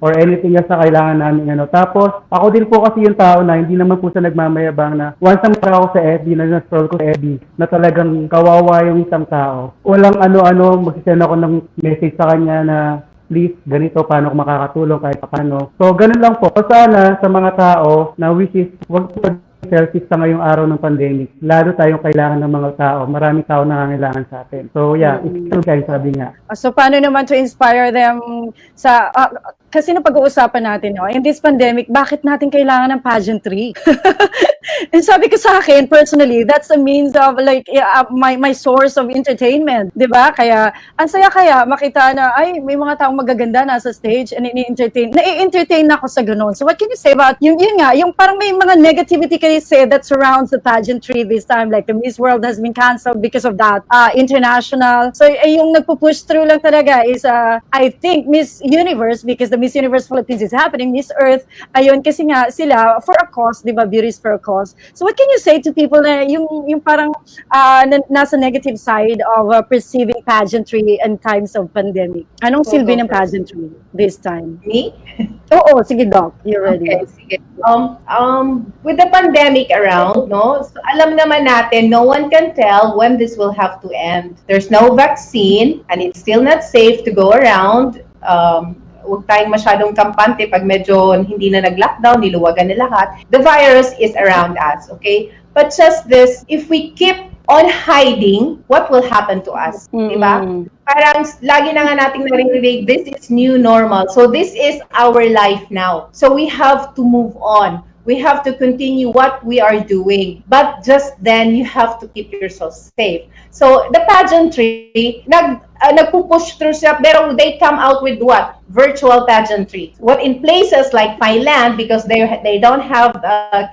or anything else na kailangan namin. Tapos, ako din po kasi yung tao na hindi naman po sa nagmamayabang na once na mara ako sa FB, na-scroll ko sa FB, na talagang kawawa yung isang tao. Walang magsisend ako ng message sa kanya na please, ganito, paano ko makakatulong kahit paano. So, ganun lang po. Sana sa mga tao na which is, wag po selfish sa ngayong araw ng pandemic. Lalo tayong kailangan ng mga tao. Maraming tao nangangailangan sa atin. So, yeah, it's true guys, sabi nga. So, paano naman to inspire them sa kasi napag-uusapan natin, no, in this pandemic, bakit natin kailangan ng pageantry? And sabi ko sa akin, personally, that's a means of like my source of entertainment, 'di ba? Kaya ang saya kaya makita na ay may mga taong magaganda nasa stage and nai-entertain ako sa ganun. So what can you say about yun nga, yung parang may mga negativity kayo say that surrounds the pageantry this time, like the Miss World has been canceled because of that, international. So yung nagpo-push through lang talaga is I think Miss Universe, because the Miss Universe Philippines is happening, Miss Earth, ayun kasi nga sila for a cause, 'di ba? Beauty is for a cause. So what can you say to people na yung parang nasa negative side of perceiving pageantry in times of pandemic? Anong silbi ng pageantry this time? Me? Oo, sige Doc, you're ready. Okay, sige. With the pandemic around, no, so alam naman natin, no one can tell when this will have to end. There's no vaccine, and it's still not safe to go around. Huwag tayong masyadong kampante pag medyo hindi na nag-lockdown, niluwagan na lahat. The virus is around us, okay? But just this, if we keep on hiding, what will happen to us? Diba? Parang lagi na nga nating naririnig, this is new normal. So this is our life now. So we have to move on. We have to continue what we are doing. But just then, you have to keep yourself safe. So the pageantry, nagpupush through siya, pero they come out with what? Virtual pageantry. What in places like Thailand, because they don't have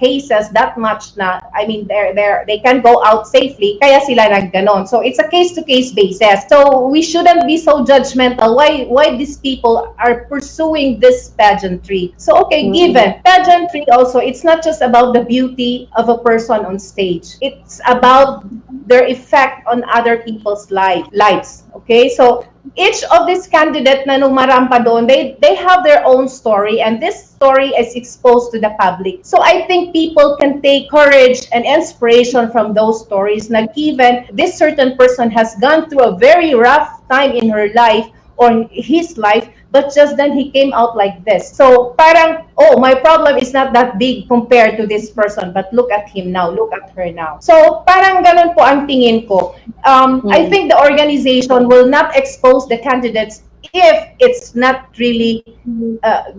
cases that much na, I mean, they can go out safely, kaya sila nagganon. So it's a case-to-case basis. So we shouldn't be so judgmental. Why these people are pursuing this pageantry? So okay, given pageantry also, it's not just about the beauty of a person on stage. It's about their effect on other people's lives. Okay, so each of these candidates na numarampa doon, they have their own story, and this story is exposed to the public. So I think people can take courage and inspiration from those stories na given this certain person has gone through a very rough time in her life or his life, but just then he came out like this. So parang, oh, my problem is not that big compared to this person, but look at him now, look at her now. So parang ganun po ang tingin ko. I think the organization will not expose the candidates if it's not really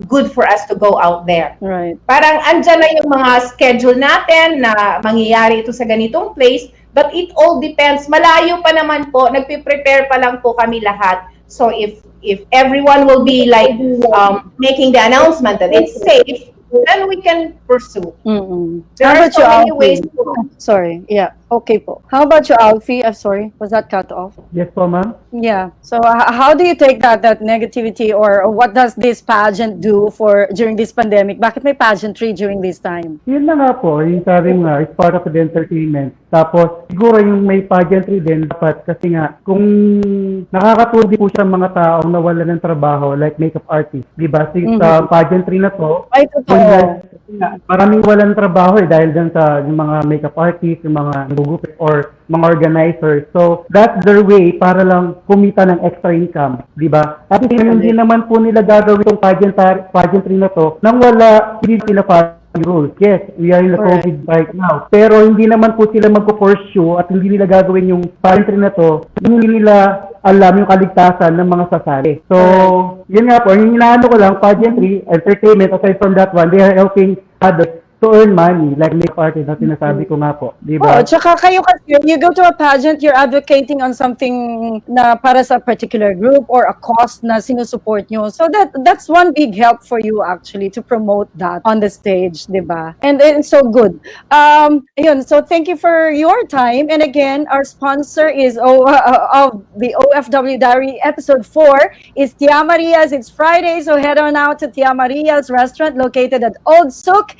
good for us to go out there. Right. Parang andyan na yung mga schedule natin na mangyayari ito sa ganitong place, but it all depends. Malayo pa naman po, nagpe-prepare pa lang po kami lahat. So if everyone will be like making the announcement that it's safe, then we can pursue. There are so many ways to... Sorry, yeah. Okay po. How about you, Alfie? I'm sorry, was that cut off? Yes po, ma'am. Yeah. So how do you take that negativity, or what does this pageant do for during this pandemic? Bakit may pageantry during this time? Yun na nga po, yung sabi nga, it's part of the entertainment. Tapos, siguro yung may pageantry din, dapat kasi nga, kung nakakatulong po siya mga taong nawala ng trabaho, like makeup artist, di ba? Sa pageantry na to, ay, totoo. Maraming walang trabaho dahil dyan sa yung mga makeup artists, yung mga nagugupit or mga organizers. So, that's their way para lang kumita ng extra income, di ba? At hindi naman po nila gagawin itong pageantry na to nang wala, hindi sila pa rules. Yes, we are in the COVID right now. Pero hindi naman po sila magpo-pursue at hindi nila gagawin yung pageantry na to, hindi nila alam yung kaligtasan ng mga sasali. So, yun nga po, yung inaano ko lang, pageantry, entertainment, aside from that one, they are helping others to earn money, like may party na sinasabi ko nga po, di ba? Oh, tsaka kayo kasi, you go to a pageant, you're advocating on something na para sa particular group or a cause na sinusupport nyo. So that's one big help for you actually to promote that on the stage, di ba? And it's so good. Ayun, so thank you for your time. And again, our sponsor is of the OFW Diary episode 4 is Tia Maria's. It's Friday, so head on out to Tia Maria's restaurant located at Old Souk,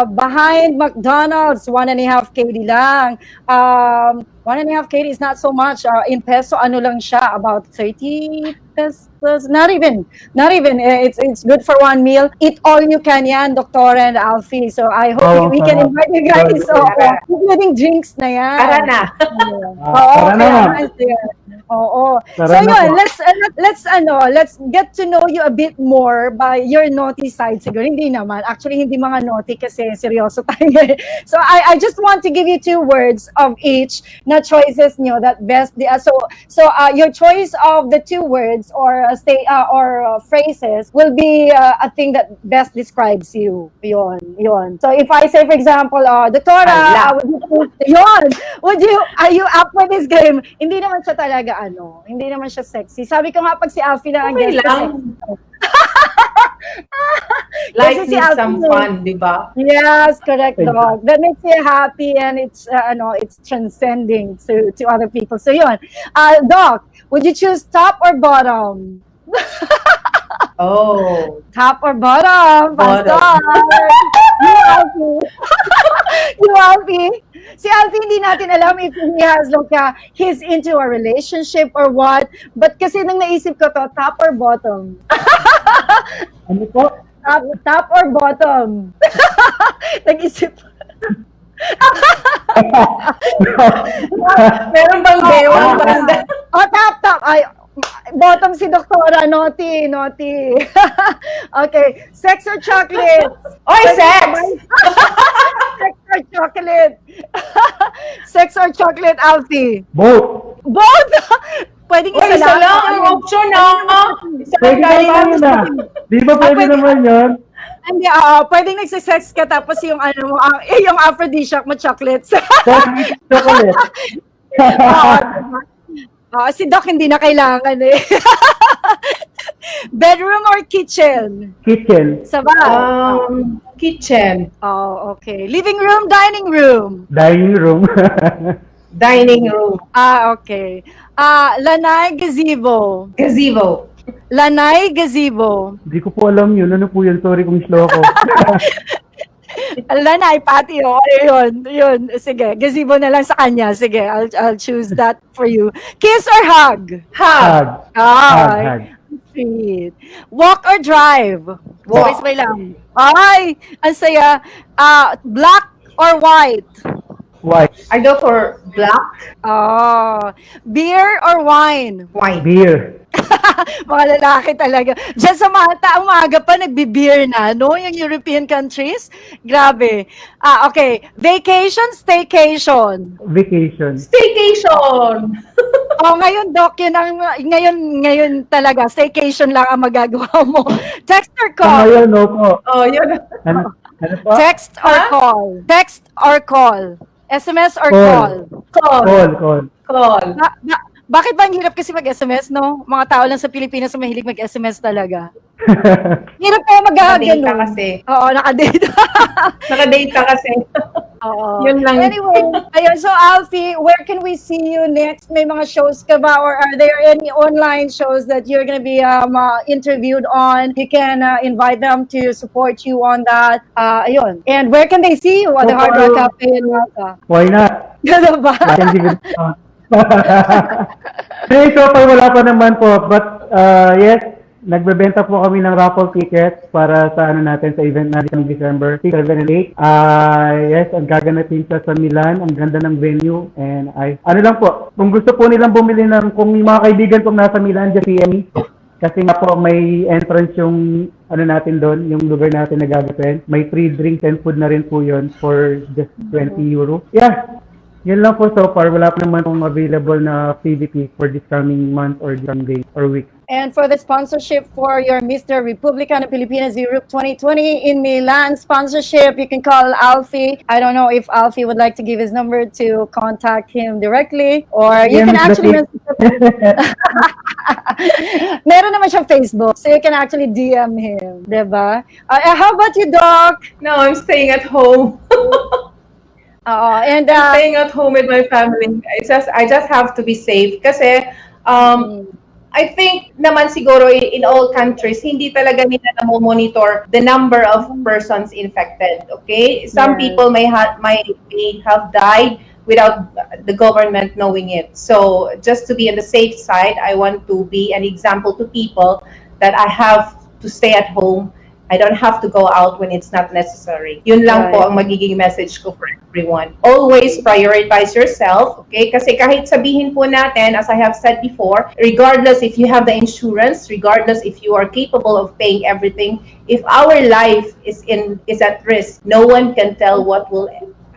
behind McDonald's. 1.5 KD lang. 1.5 KD is not so much. In peso, ano lang siya, about 30 pesos. Not even. It's good for one meal. Eat all you can yan, Dr. and Alfie. So I hope we can invite you guys. So, including drinks na yan. Tara na. Tara na. Oo. So Tara na yun, po. let's get to know you a bit more by your naughty side siguro. Hindi naman. Actually, hindi mga naughty kasi seryoso tayo ngayon. So I just want to give you two words of each na choices nyo that best your choice of the two words or phrases will be a thing that best describes you. Yun. So if I say for example, Doktora, are you up for this game? Hindi naman siya talaga hindi naman siya sexy. Sabi ko nga pag si Alfie lang ang Okay guest lang. Life Kasi si needs some Alfie, fun, di ba? yes, correct, Thank you. dog. That makes you happy and it's transcending to other people. So yun. Doc, would you choose top or bottom? Oh. Top or bottom? Bottom. Pastor. You, Alfie. You, Alfie. Si Alfie, hindi natin alam if he has he's into a relationship or what. But kasi nang naisip ko to, top or bottom? Ano po? Top or bottom? Nag-isip. Meron bang bewang? Top. Ay, bottom si Doktora. Naughty. Okay. Sex or chocolate? Oy, sex! Sex or chocolate? Sex or chocolate, Alfie? Both. Both? Pwedeng Oy, isa lang ang option na. Isa lang Pwede tayo. naman yun ah. Di ba pwede pwede. naman yun? Hindi, pwedeng nagsisex ka tapos yung yung aphrodisiac mo chocolates. Chocolate. Si Doc hindi na kailangan eh. Bedroom or kitchen? Kitchen. Sabay. Kitchen. Oh, okay. Living room, dining room? Dining room. Dining room. Okay. Lanay, gazebo? Gazebo. Lanay, gazebo? Hindi ko po alam yun. Ano po yun? Sorry kung slow ako. Lanay, patio. Yun. Sige, gazebo na lang sa kanya. Sige, I'll choose that for you. Kiss or hug? Hug. Hug. Sweet. Walk or drive? Walk. Sabay lang. Ay, ang saya. Black or white? White. I go for black. Beer or wine? White. Beer. Mga lalaki talaga. Diyan sa umaga pa, nagbi-beer na, no? Yung European countries. Grabe. Okay. Vacation, staycation? Vacation. Staycation. Ngayon, Doc, ngayon talaga, staycation lang ang magagawa mo. Text or call? Ngayon, no po. Oh, yun. Ano po? Text or call? Text or call? SMS or call? Call. Bakit ba ang hirap kasi mag-SMS, no? Mga tao lang sa Pilipinas na mahilig mag-SMS talaga. Hirap kaya Nakadate mag-ganun. ka kasi. Oo, nakadate. Nakadate ka kasi. Oo. Yun lang. Anyway, ayun. So, Alfie, where can we see you next? May mga shows ka ba? Or are there any online shows that you're gonna be interviewed on? You can invite them to support you on that. Ayun. And where can they see you? At the Hard Rock Cafe in Malta. Why not? Gano'n ba? Hey, so far wala pa naman po. But yes, nagbebenta po kami ng raffle tickets para sa natin sa event natin ng December 6, 7, and 8. Yes, ang gaganapin sa Milan. Ang ganda ng venue. And ano lang po, kung gusto po nilang bumili kung yung mga kaibigan kong nasa Milan, just PM me. Kasi nga po may entrance yung natin doon, yung lugar natin na gagawin. May free drinks and food na rin po yun for just 20 euro. Yeah. Yun lang po so far. Wala pa naman pong available na PVP for this coming month or this coming day or week. And for the sponsorship for your Mr. Republica and Pilipinas Europe 2020 in Milan sponsorship, you can call Alfie. I don't know if Alfie would like to give his number to contact him directly, or you can actually meron naman siyang Facebook, so you can actually DM him, diba? How about you, Doc? No, I'm staying at home. And I'm staying at home with my family. I just have to be safe kasi I think naman siguro in all countries hindi talaga nila na-monitor the number of persons infected, okay? Some people may have died without the government knowing it. So just to be on the safe side, I want to be an example to people that I have to stay at home I don't have to go out when it's not necessary. Yun lang po ang magiging message ko for everyone. Always prioritize yourself, okay? Kasi kahit sabihin po natin, as I have said before, regardless if you have the insurance, regardless if you are capable of paying everything, if our life is at risk, no one can tell what will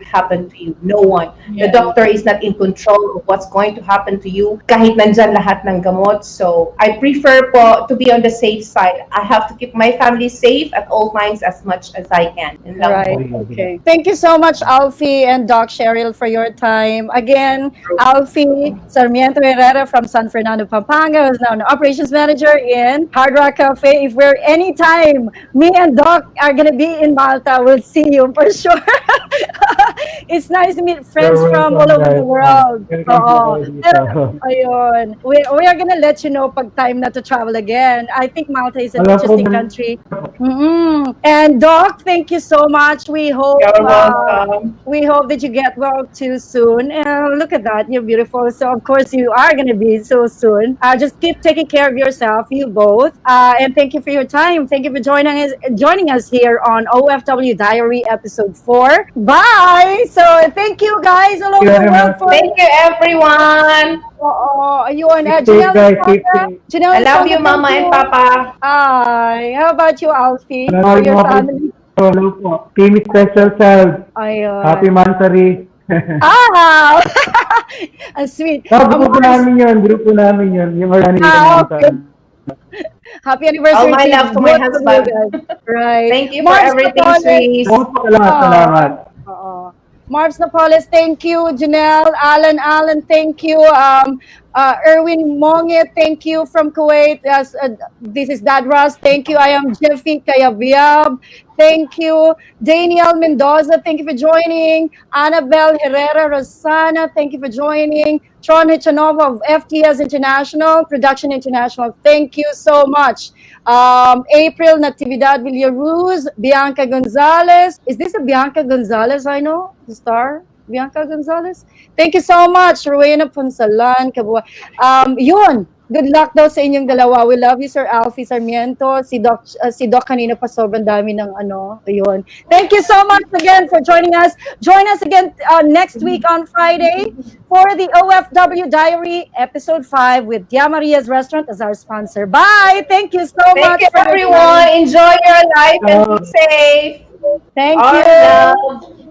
happen to you. No one. The doctor is not in control of what's going to happen to you kahit nandyan lahat ng gamot. So, I prefer po to be on the safe side. I have to keep my family safe at all times as much as I can. Right. Okay. Thank you so much, Alfie and Doc Cheryl, for your time. Again, Alfie Sarmiento Herrera from San Fernando, Pampanga, who's now an operations manager in Hard Rock Cafe. If we're anytime, me and Doc are gonna be in Malta, we'll see you for sure. It's nice to meet friends from all over the world. Ayun. We are gonna let you know pag time na to travel again. I think Malta is an interesting country. And Doc, thank you so much. We hope that you get well too soon. And look at that, you're beautiful. So of course you are gonna be so soon. Just keep taking care of yourself, you both. And thank you for your time. Thank you for joining us here on OFW Diary episode 4. Bye. So thank you guys all over the world. Thank you everyone. Ayun. Janelle, I love you, Mama and Papa. Hi. How about you, Alfie? For your family? Hello po. Team Special Child. Ayun. Happy Mansari. Ang sweet. Grupo namin yun. Yung organic okay. Happy anniversary. All my love to my husband. Right. Thank you for everything, sweetie. Salamat. Marbs Napoles, thank you. Janelle, Alan, thank you. Erwin Monge, thank you from Kuwait. This is Dad Ross, thank you. I am Jeffy Kayabiab, thank you. Daniel Mendoza, thank you for joining. Annabelle Herrera Rosana, thank you for joining. Tron Hichanova of FTS International, Production International, thank you so much. April Natividad Villaruz, Bianca Gonzalez. Is this a Bianca Gonzalez I know? The star? Bianca Gonzalez? Thank you so much. Rowena Ponsalan, Kabua. Yun. Good luck daw sa inyong dalawa. We love you, Sir Alfie Sarmiento. Si Doc kanina pa sobrang dami ng Ayun. Thank you so much again for joining us. Join us again next week on Friday for the OFW Diary Episode 5 with Tia Maria's Restaurant as our sponsor. Bye! Thank you so much. Thank you, everyone. Enjoy your life and be safe. Thank you.